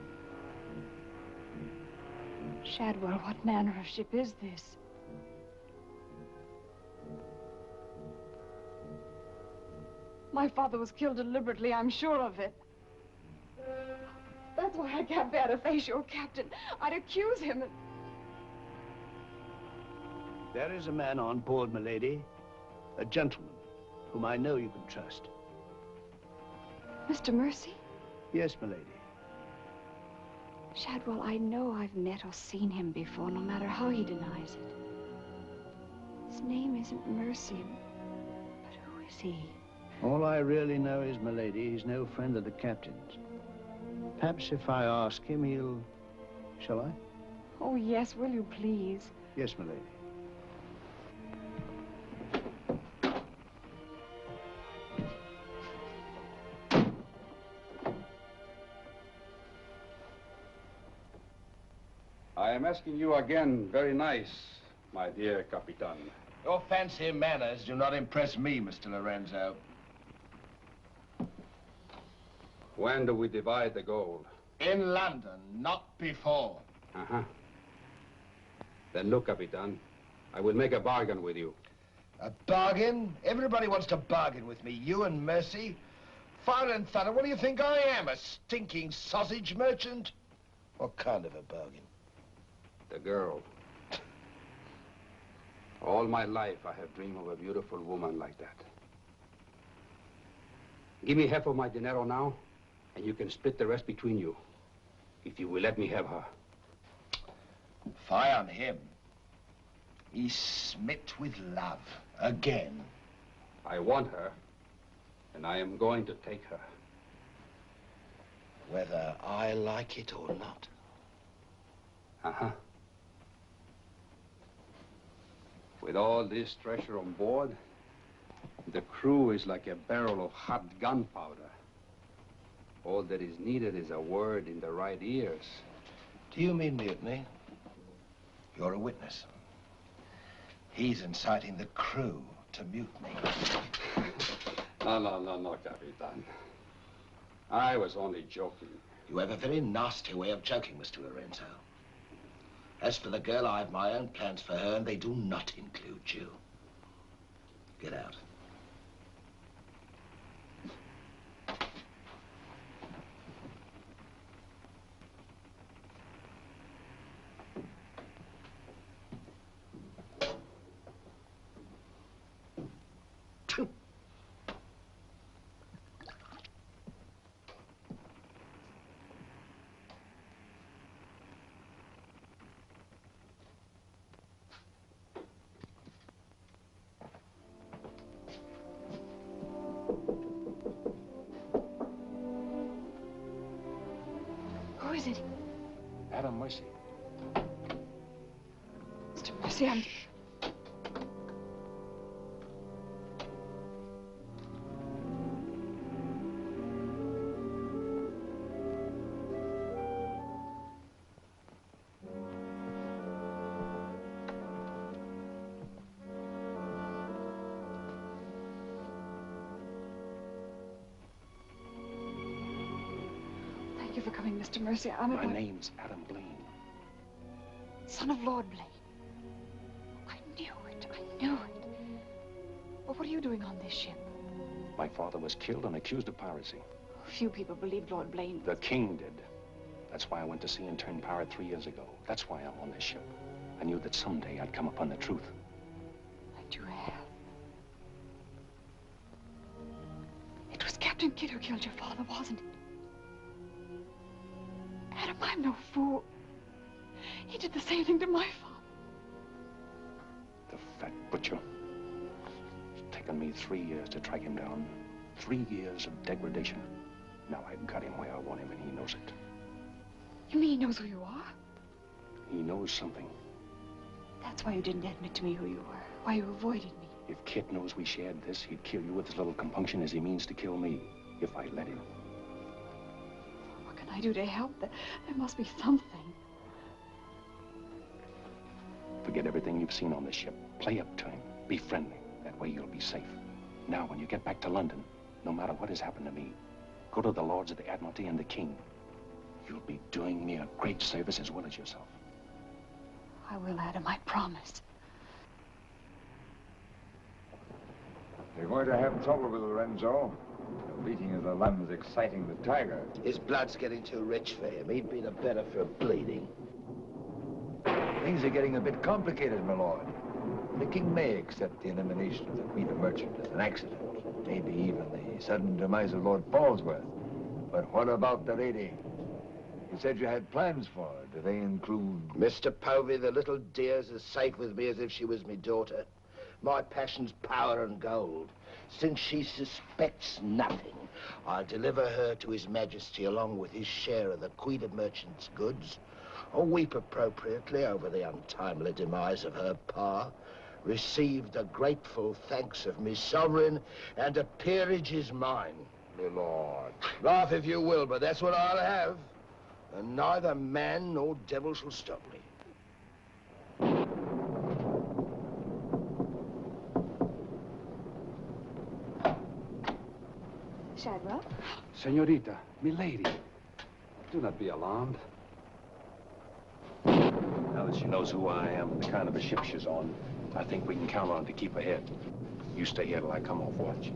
Shadwell, what manner of ship is this? My father was killed deliberately, I'm sure of it. That's why I can't bear to face your captain. I'd accuse him. There is a man on board, milady. A gentleman, whom I know you can trust. Mr. Mercy? Yes, milady. Shadwell, I know I've met or seen him before, no matter how he denies it. His name isn't Mercy, but who is he? All I really know is, milady, he's no friend of the captain's. Perhaps if I ask him, he'll... Shall I? Oh, yes, will you please? Yes, milady. I am asking you again, very nice, my dear Capitan. Your fancy manners do not impress me, Mr. Lorenzo. When do we divide the gold? In London, not before. Uh-huh. Then look, Capitan, I will make a bargain with you. A bargain? Everybody wants to bargain with me. You and Mercy. Fire and thunder, what do you think I am? A stinking sausage merchant? What kind of a bargain? The girl. All my life, I have dreamed of a beautiful woman like that. Give me half of my dinero now, and you can split the rest between you, if you will let me have her. Fie on him. He's smit with love, again. I want her, and I am going to take her. Whether I like it or not. Uh-huh. With all this treasure on board, the crew is like a barrel of hot gunpowder. All that is needed is a word in the right ears. Do you mean mutiny? You're a witness. He's inciting the crew to mutiny. No, Capitan. I was only joking. You have a very nasty way of joking, Mr. Lorenzo. As for the girl, I have my own plans for her, and they do not include you. Get out. Who is it? Madam Mercy. Mr. Mercy, I'm... Thank you for coming, Mr. Mercy. I'm at My name's Adam Blaine. Son of Lord Blaine. I knew it. I knew it. But what are you doing on this ship? My father was killed and accused of piracy. Few people believed Lord Blaine. The king did. That's why I went to sea and turned pirate 3 years ago. That's why I'm on this ship. I knew that someday I'd come upon the truth. And you have. It was Captain Kidd who killed your father, wasn't it? Adam, I'm no fool. He did the same thing to my father. The fat butcher. It's taken me 3 years to track him down. 3 years of degradation. Now I've got him where I want him, and he knows it. You mean he knows who you are? He knows something. That's why you didn't admit to me who you were. Why you avoided me. If Kit knows we shared this, he'd kill you with as little compunction as he means to kill me, if I let him. What can I do to help? There must be something. Forget everything you've seen on this ship. Play up to him. Be friendly. That way you'll be safe. Now, when you get back to London, no matter what has happened to me, go to the Lords of the Admiralty and the King. You'll be doing me a great service as well as yourself. I will, Adam, I promise. You're going to have trouble with Lorenzo. The beating of the lamb's exciting the tiger. His blood's getting too rich for him. He'd be the better for bleeding. Things are getting a bit complicated, my lord. The king may accept the elimination of the Queen of Merchant as an accident. Maybe even the sudden demise of Lord Falsworth. But what about the lady? You said you had plans for her. Do they include... Mr. Povey, the little dear's as safe with me as if she was me daughter. My passion's power and gold. Since she suspects nothing, I'll deliver her to His Majesty along with his share of the Queen of Merchant's goods, or weep appropriately over the untimely demise of her pa, receive the grateful thanks of me sovereign, and a peerage is mine. My lord. Laugh if you will, but that's what I'll have. And neither man nor devil shall stop me. Shadwell. Senorita, milady, do not be alarmed. Now that she knows who I am, the kind of a ship she's on, I think we can count on her to keep ahead. You stay here till I come off watch.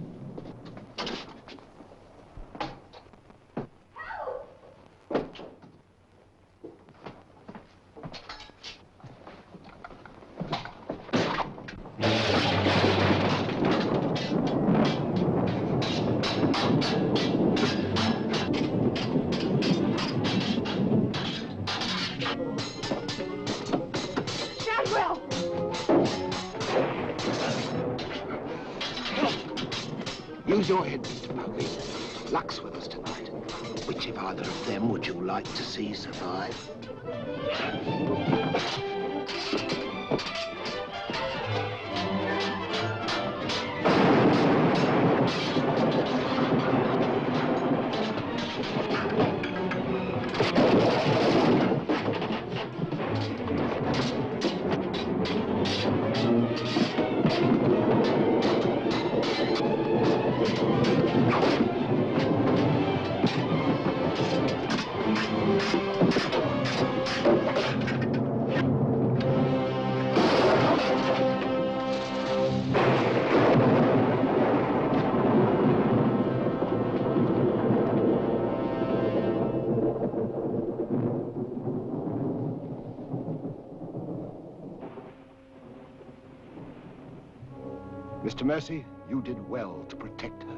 Use your head, Mr. Puggy. Luck's with us tonight. Which of either of them would you like to see survive? Mr. Mercy, you did well to protect her.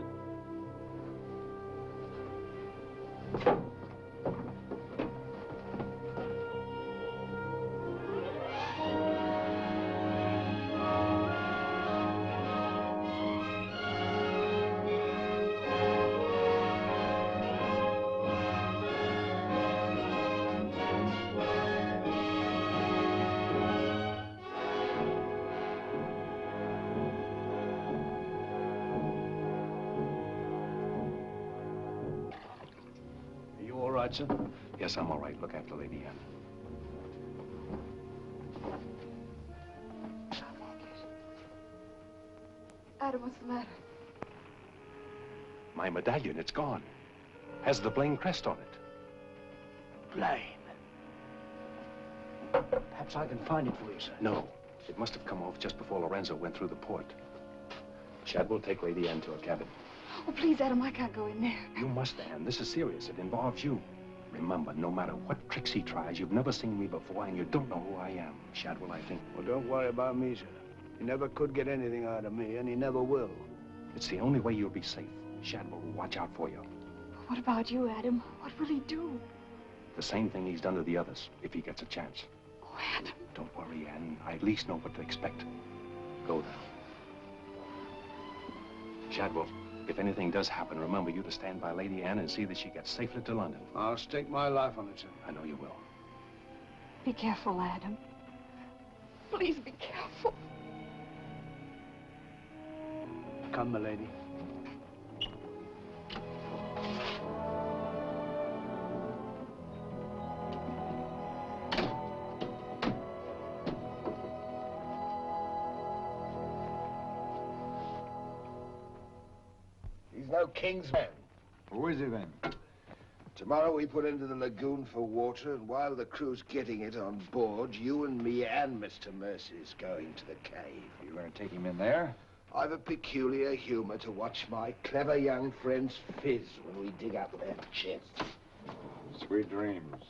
Sir? Yes, I'm all right. Look after Lady Anne. Adam, what's the matter? My medallion, it's gone. Has the Blaine crest on it. Blaine. Perhaps I can find it for you, sir. No. It must have come off just before Lorenzo went through the port. Shadwell, take Lady Anne to her cabin. Oh, please, Adam, I can't go in there. You must, Anne. This is serious. It involves you. Remember, no matter what tricks he tries, you've never seen me before, and you don't know who I am. Shadwell, I think. Well, don't worry about me, sir. He never could get anything out of me, and he never will. It's the only way you'll be safe. Shadwell will watch out for you. What about you, Adam? What will he do? The same thing he's done to the others, if he gets a chance. Oh, Adam. Don't worry, Anne. I at least know what to expect. Go now. Shadwell, if anything does happen, remember you to stand by Lady Anne and see that she gets safely to London. I'll stake my life on it, sir. I know you will. Be careful, Adam. Please be careful. Come, my lady. He's no king's man. Who is he then? Tomorrow we put into the lagoon for water, and while the crew's getting it on board, you and me and Mr. Mercy's going to the cave. You're going to take him in there? I've a peculiar humor to watch my clever young friends fizz when we dig up their chests. Sweet dreams.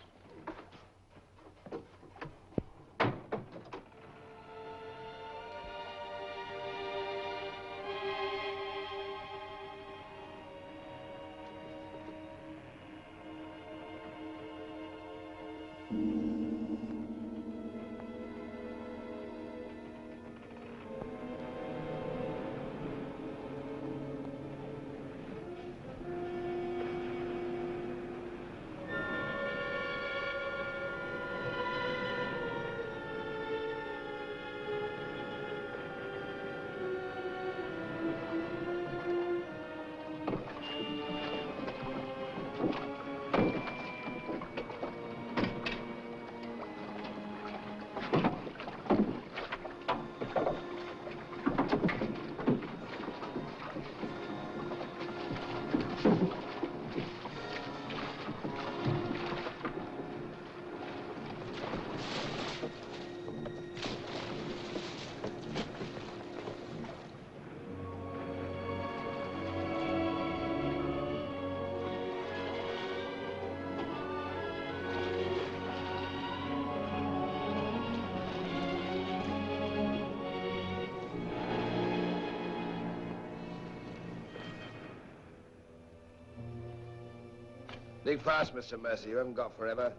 Think fast, Mr. Mercy. You haven't got forever.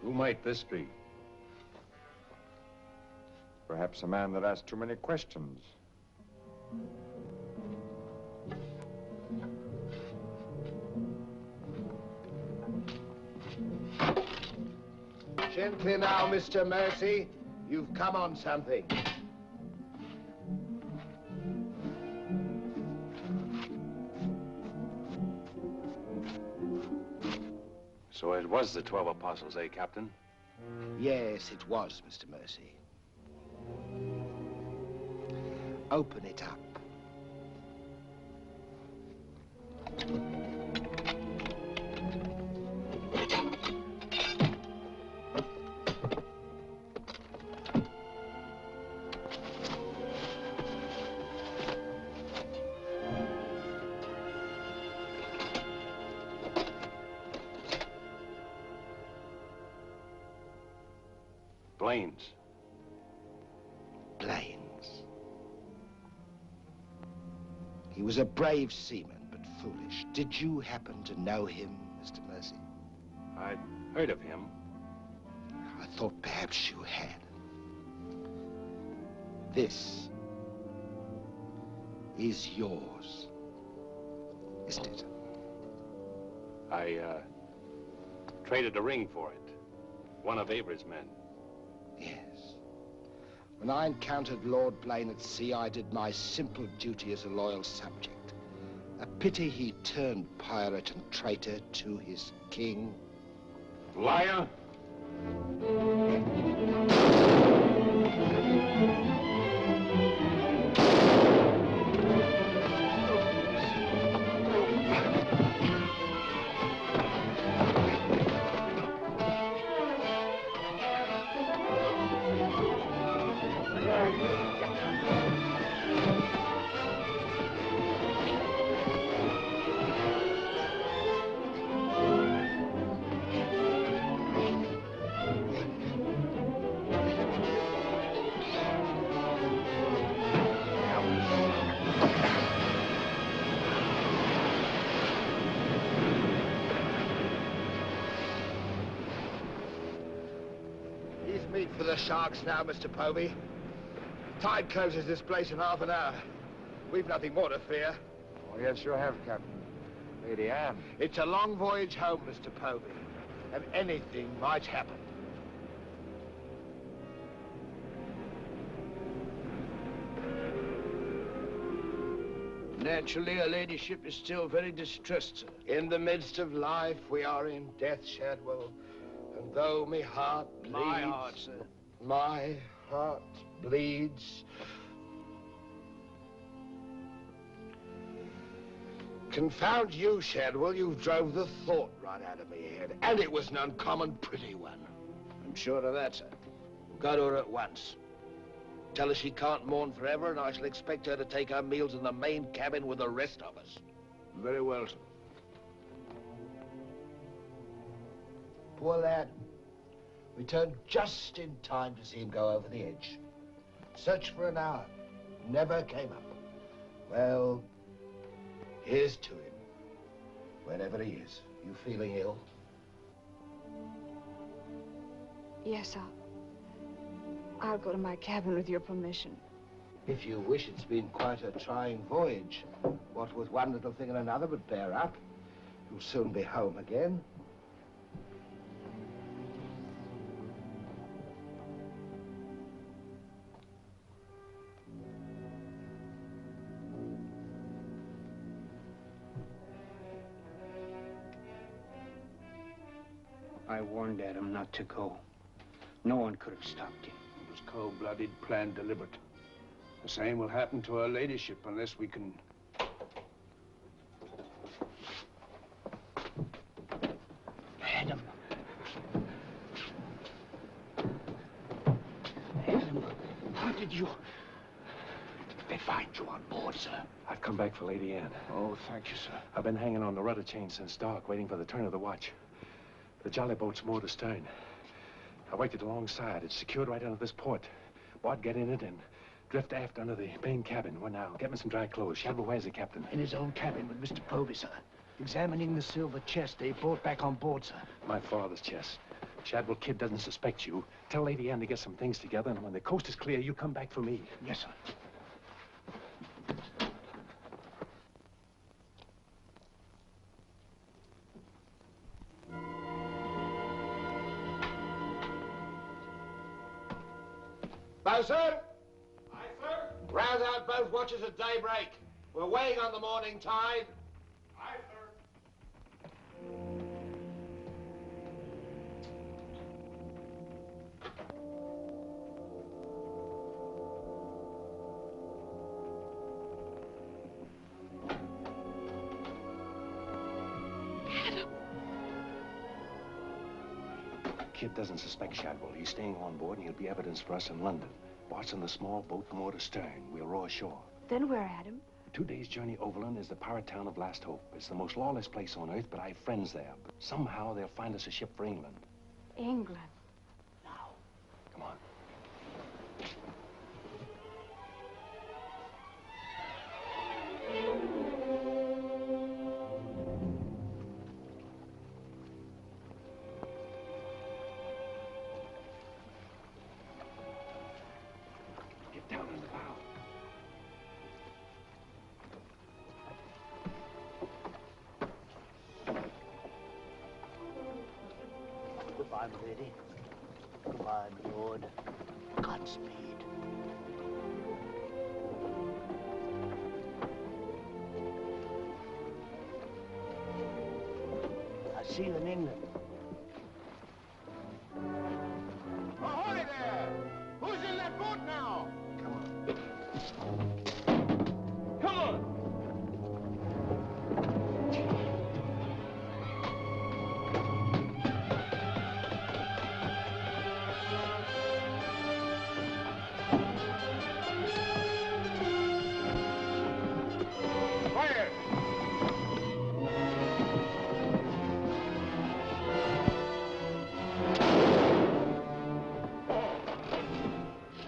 Who might this be? Perhaps a man that asked too many questions. Gently now, Mr. Mercy. You've come on something. So it was the 12 apostles, eh, Captain? Yes, it was, Mr. Mercy. Open it up. Blaines. Blaines. He was a brave seaman, but foolish. Did you happen to know him, Mr. Mercy? I'd heard of him. I thought perhaps you had. This is yours, isn't it? I, traded a ring for it. One of Avery's men. Yes. When I encountered Lord Blaine at sea, I did my simple duty as a loyal subject. A pity he turned pirate and traitor to his king. Liar! For the sharks now, Mr. Povey. Tide closes this place in half an hour. We've nothing more to fear. Oh, yes, you have, Captain. Lady Anne. It's a long voyage home, Mr. Povey, and anything might happen. Naturally, her ladyship is still very distressed, sir. In the midst of life, we are in death, Shadwell. And though my heart bleeds... My heart, sir. My heart bleeds. Confound you, Shadwell. You drove the thought right out of me head. And it was an uncommon pretty one. I'm sure of that, sir. Go to her at once. Tell her she can't mourn forever, and I shall expect her to take her meals in the main cabin with the rest of us. Very well, sir. Poor lad. We turned just in time to see him go over the edge. Searched for an hour. Never came up. Well, here's to him. Wherever he is. You feeling ill? Yes, I'll go to my cabin with your permission. If you wish, it's been quite a trying voyage. What with one little thing and another, but bear up. You'll soon be home again. I warned Adam not to go. No one could have stopped him. It was cold-blooded, planned, deliberate. The same will happen to her ladyship unless we can... you? They find you on board, sir. I've come back for Lady Anne. Oh, thank you, sir. I've been hanging on the rudder chain since dark, waiting for the turn of the watch. The jolly boat's moored astern. I worked it alongside. It's secured right under this port. Bart, get in it and drift aft under the main cabin. Well, now, get me some dry clothes. Shadwell, where's the captain? In his own cabin with Mr. Povey, sir. Examining the silver chest they brought back on board, sir. My father's chest. Shadwell Kid doesn't suspect you. Tell Lady Anne to get some things together, and when the coast is clear, you come back for me. Yes, sir. Bosun! Aye, sir? Rouse out both watches at daybreak. We're weighing on the morning tide. Aye, sir. Kid doesn't suspect Shadwell. He's staying on board, and he'll be evidence for us in London. Bart's in the small boat moored astern. We'll row ashore. Then where, Adam? 2 days' journey overland is the pirate town of Last Hope. It's the most lawless place on earth, but I have friends there. Somehow they'll find us a ship for England. England. Come on. Get down in the bow. Goodbye, my lady. Goodbye, my lord. Godspeed. I'll see you in England. Ahoy there! Who's in that boat now? Come on! Fire!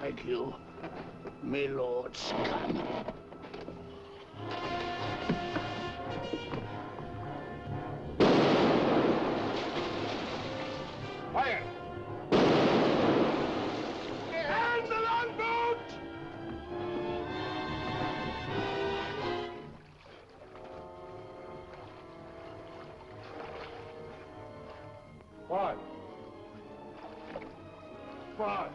Thank you, my Lord Scott. Fire! And the longboat! Bart. Bart.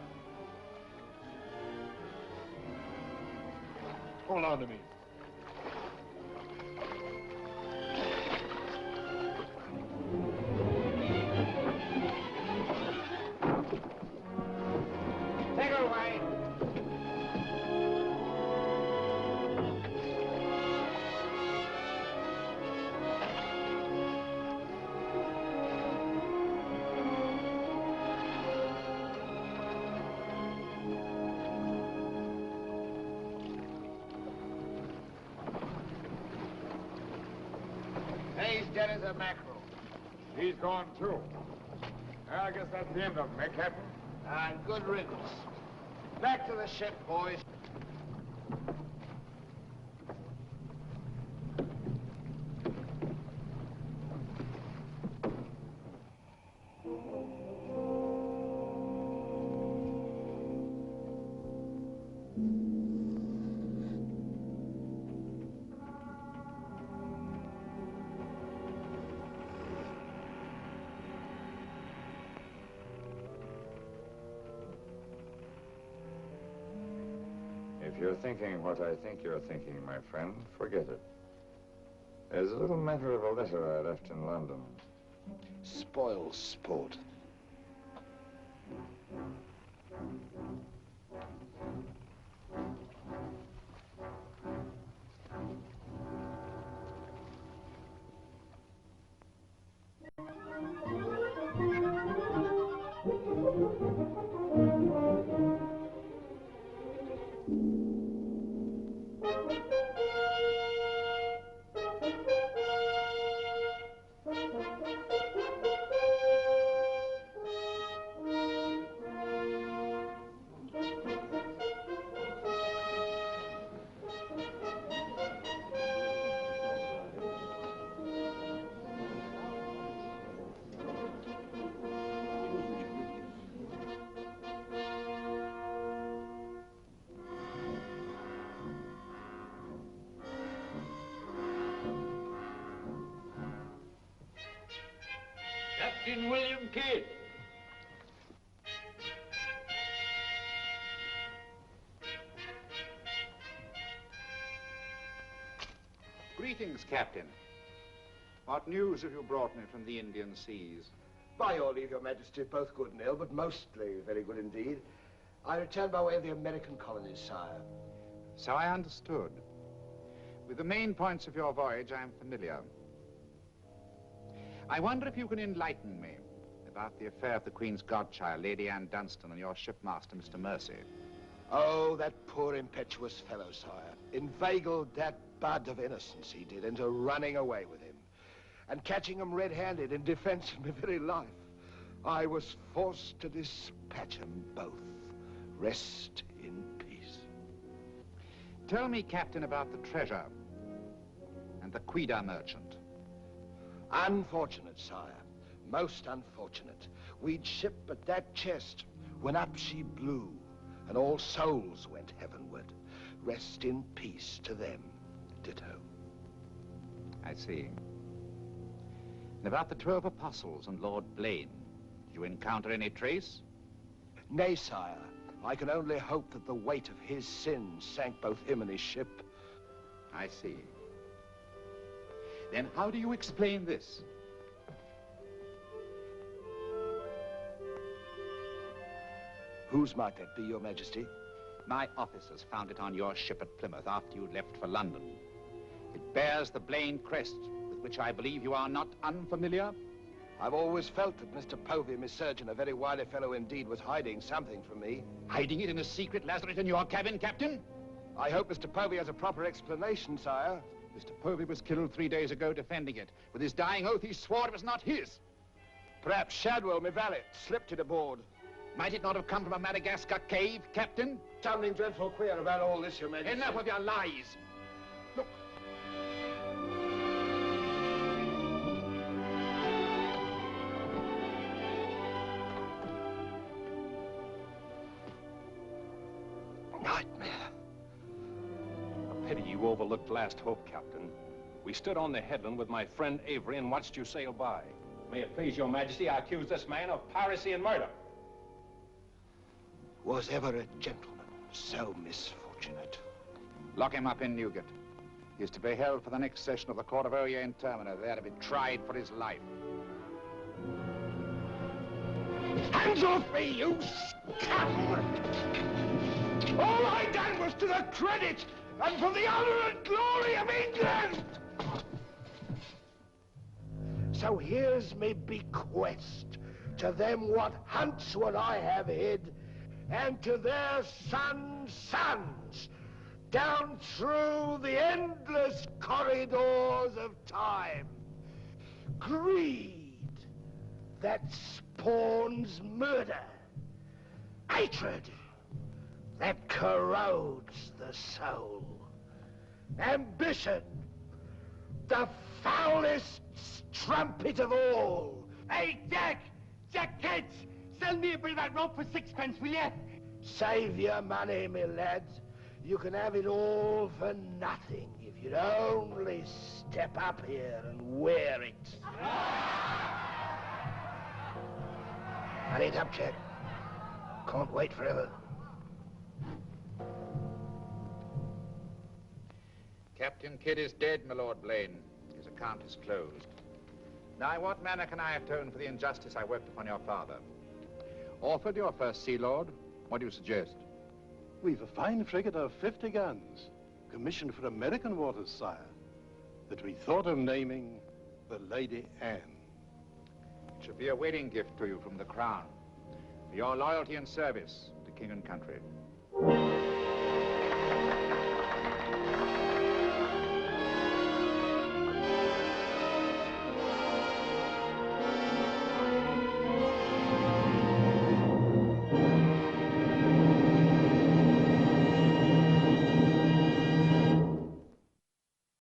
Hold on to me. Take her away! He's dead as a mackerel. He's gone too. I guess that's the end of him, eh, Captain? And good riddance. Back to the ship, boys. If you're thinking what I think you're thinking, my friend, forget it. There's a little matter of a letter I left in London. Spoil sport. Captain William Kidd. Greetings, Captain. What news have you brought me from the Indian seas? By your leave, Your Majesty, both good and ill, but mostly very good indeed. I returned by way of the American colonies, sire. So I understood. With the main points of your voyage, I am familiar. I wonder if you can enlighten me about the affair of the Queen's godchild, Lady Anne Dunstan, and your shipmaster, Mr. Mercy. Oh, that poor impetuous fellow, sire. Inveigled that bud of innocence he did into running away with him. And catching him red-handed in defense of my very life. I was forced to dispatch them both. Rest in peace. Tell me, Captain, about the treasure and the Quida merchant. Unfortunate, sire. Most unfortunate. We'd ship but that chest when up she blew, and all souls went heavenward. Rest in peace to them. Ditto. I see. And about the 12 apostles and Lord Blaine, did you encounter any trace? Nay, sire. I can only hope that the weight of his sins sank both him and his ship. I see. Then how do you explain this? Whose might that be, Your Majesty? My officers found it on your ship at Plymouth after you left for London. It bears the Blaine crest, with which I believe you are not unfamiliar. I've always felt that Mr. Povey, my surgeon, a very wily fellow indeed, was hiding something from me. Hiding it in a secret lazaret in your cabin, Captain? I hope Mr. Povey has a proper explanation, sire. Mr. Povey was killed 3 days ago defending it. With his dying oath, he swore it was not his. Perhaps Shadwell, my valet, slipped it aboard. Might it not have come from a Madagascar cave, Captain? Something dreadful queer about all this, Your Majesty. Enough of your lies. Look. Nightmare. A pity you overlooked last hope, Captain. We stood on the headland with my friend Avery and watched you sail by. May it please Your Majesty, I accuse this man of piracy and murder. Was ever a gentleman so misfortunate? Lock him up in Newgate. He is to be held for the next session of the Court of Oyer in Termina, there to be tried for his life. Hands off me, you scum! All I done was to the credit and for the honor and glory of England! So here's me bequest to them what hunts what I have hid, and to their sons' down through the endless corridors of time. Greed that spawns murder. Hatred that corrodes the soul. Ambition, the foulest strumpet of all. Hey, Jack! Jack Kids! Sell me a bit of that rope for 6pence, will you? Save your money, my lads. You can have it all for nothing if you'd only step up here and wear it. Hurry it up, Jack. Can't wait forever. Captain Kidd is dead, my Lord Blaine. His account is closed. Now, in what manner can I atone for the injustice I worked upon your father? Orford, your first Sea Lord, what do you suggest? We've a fine frigate of 50 guns, commissioned for American waters, sire, that we thought of naming the Lady Anne. It should be a wedding gift to you from the Crown, for your loyalty and service to King and country.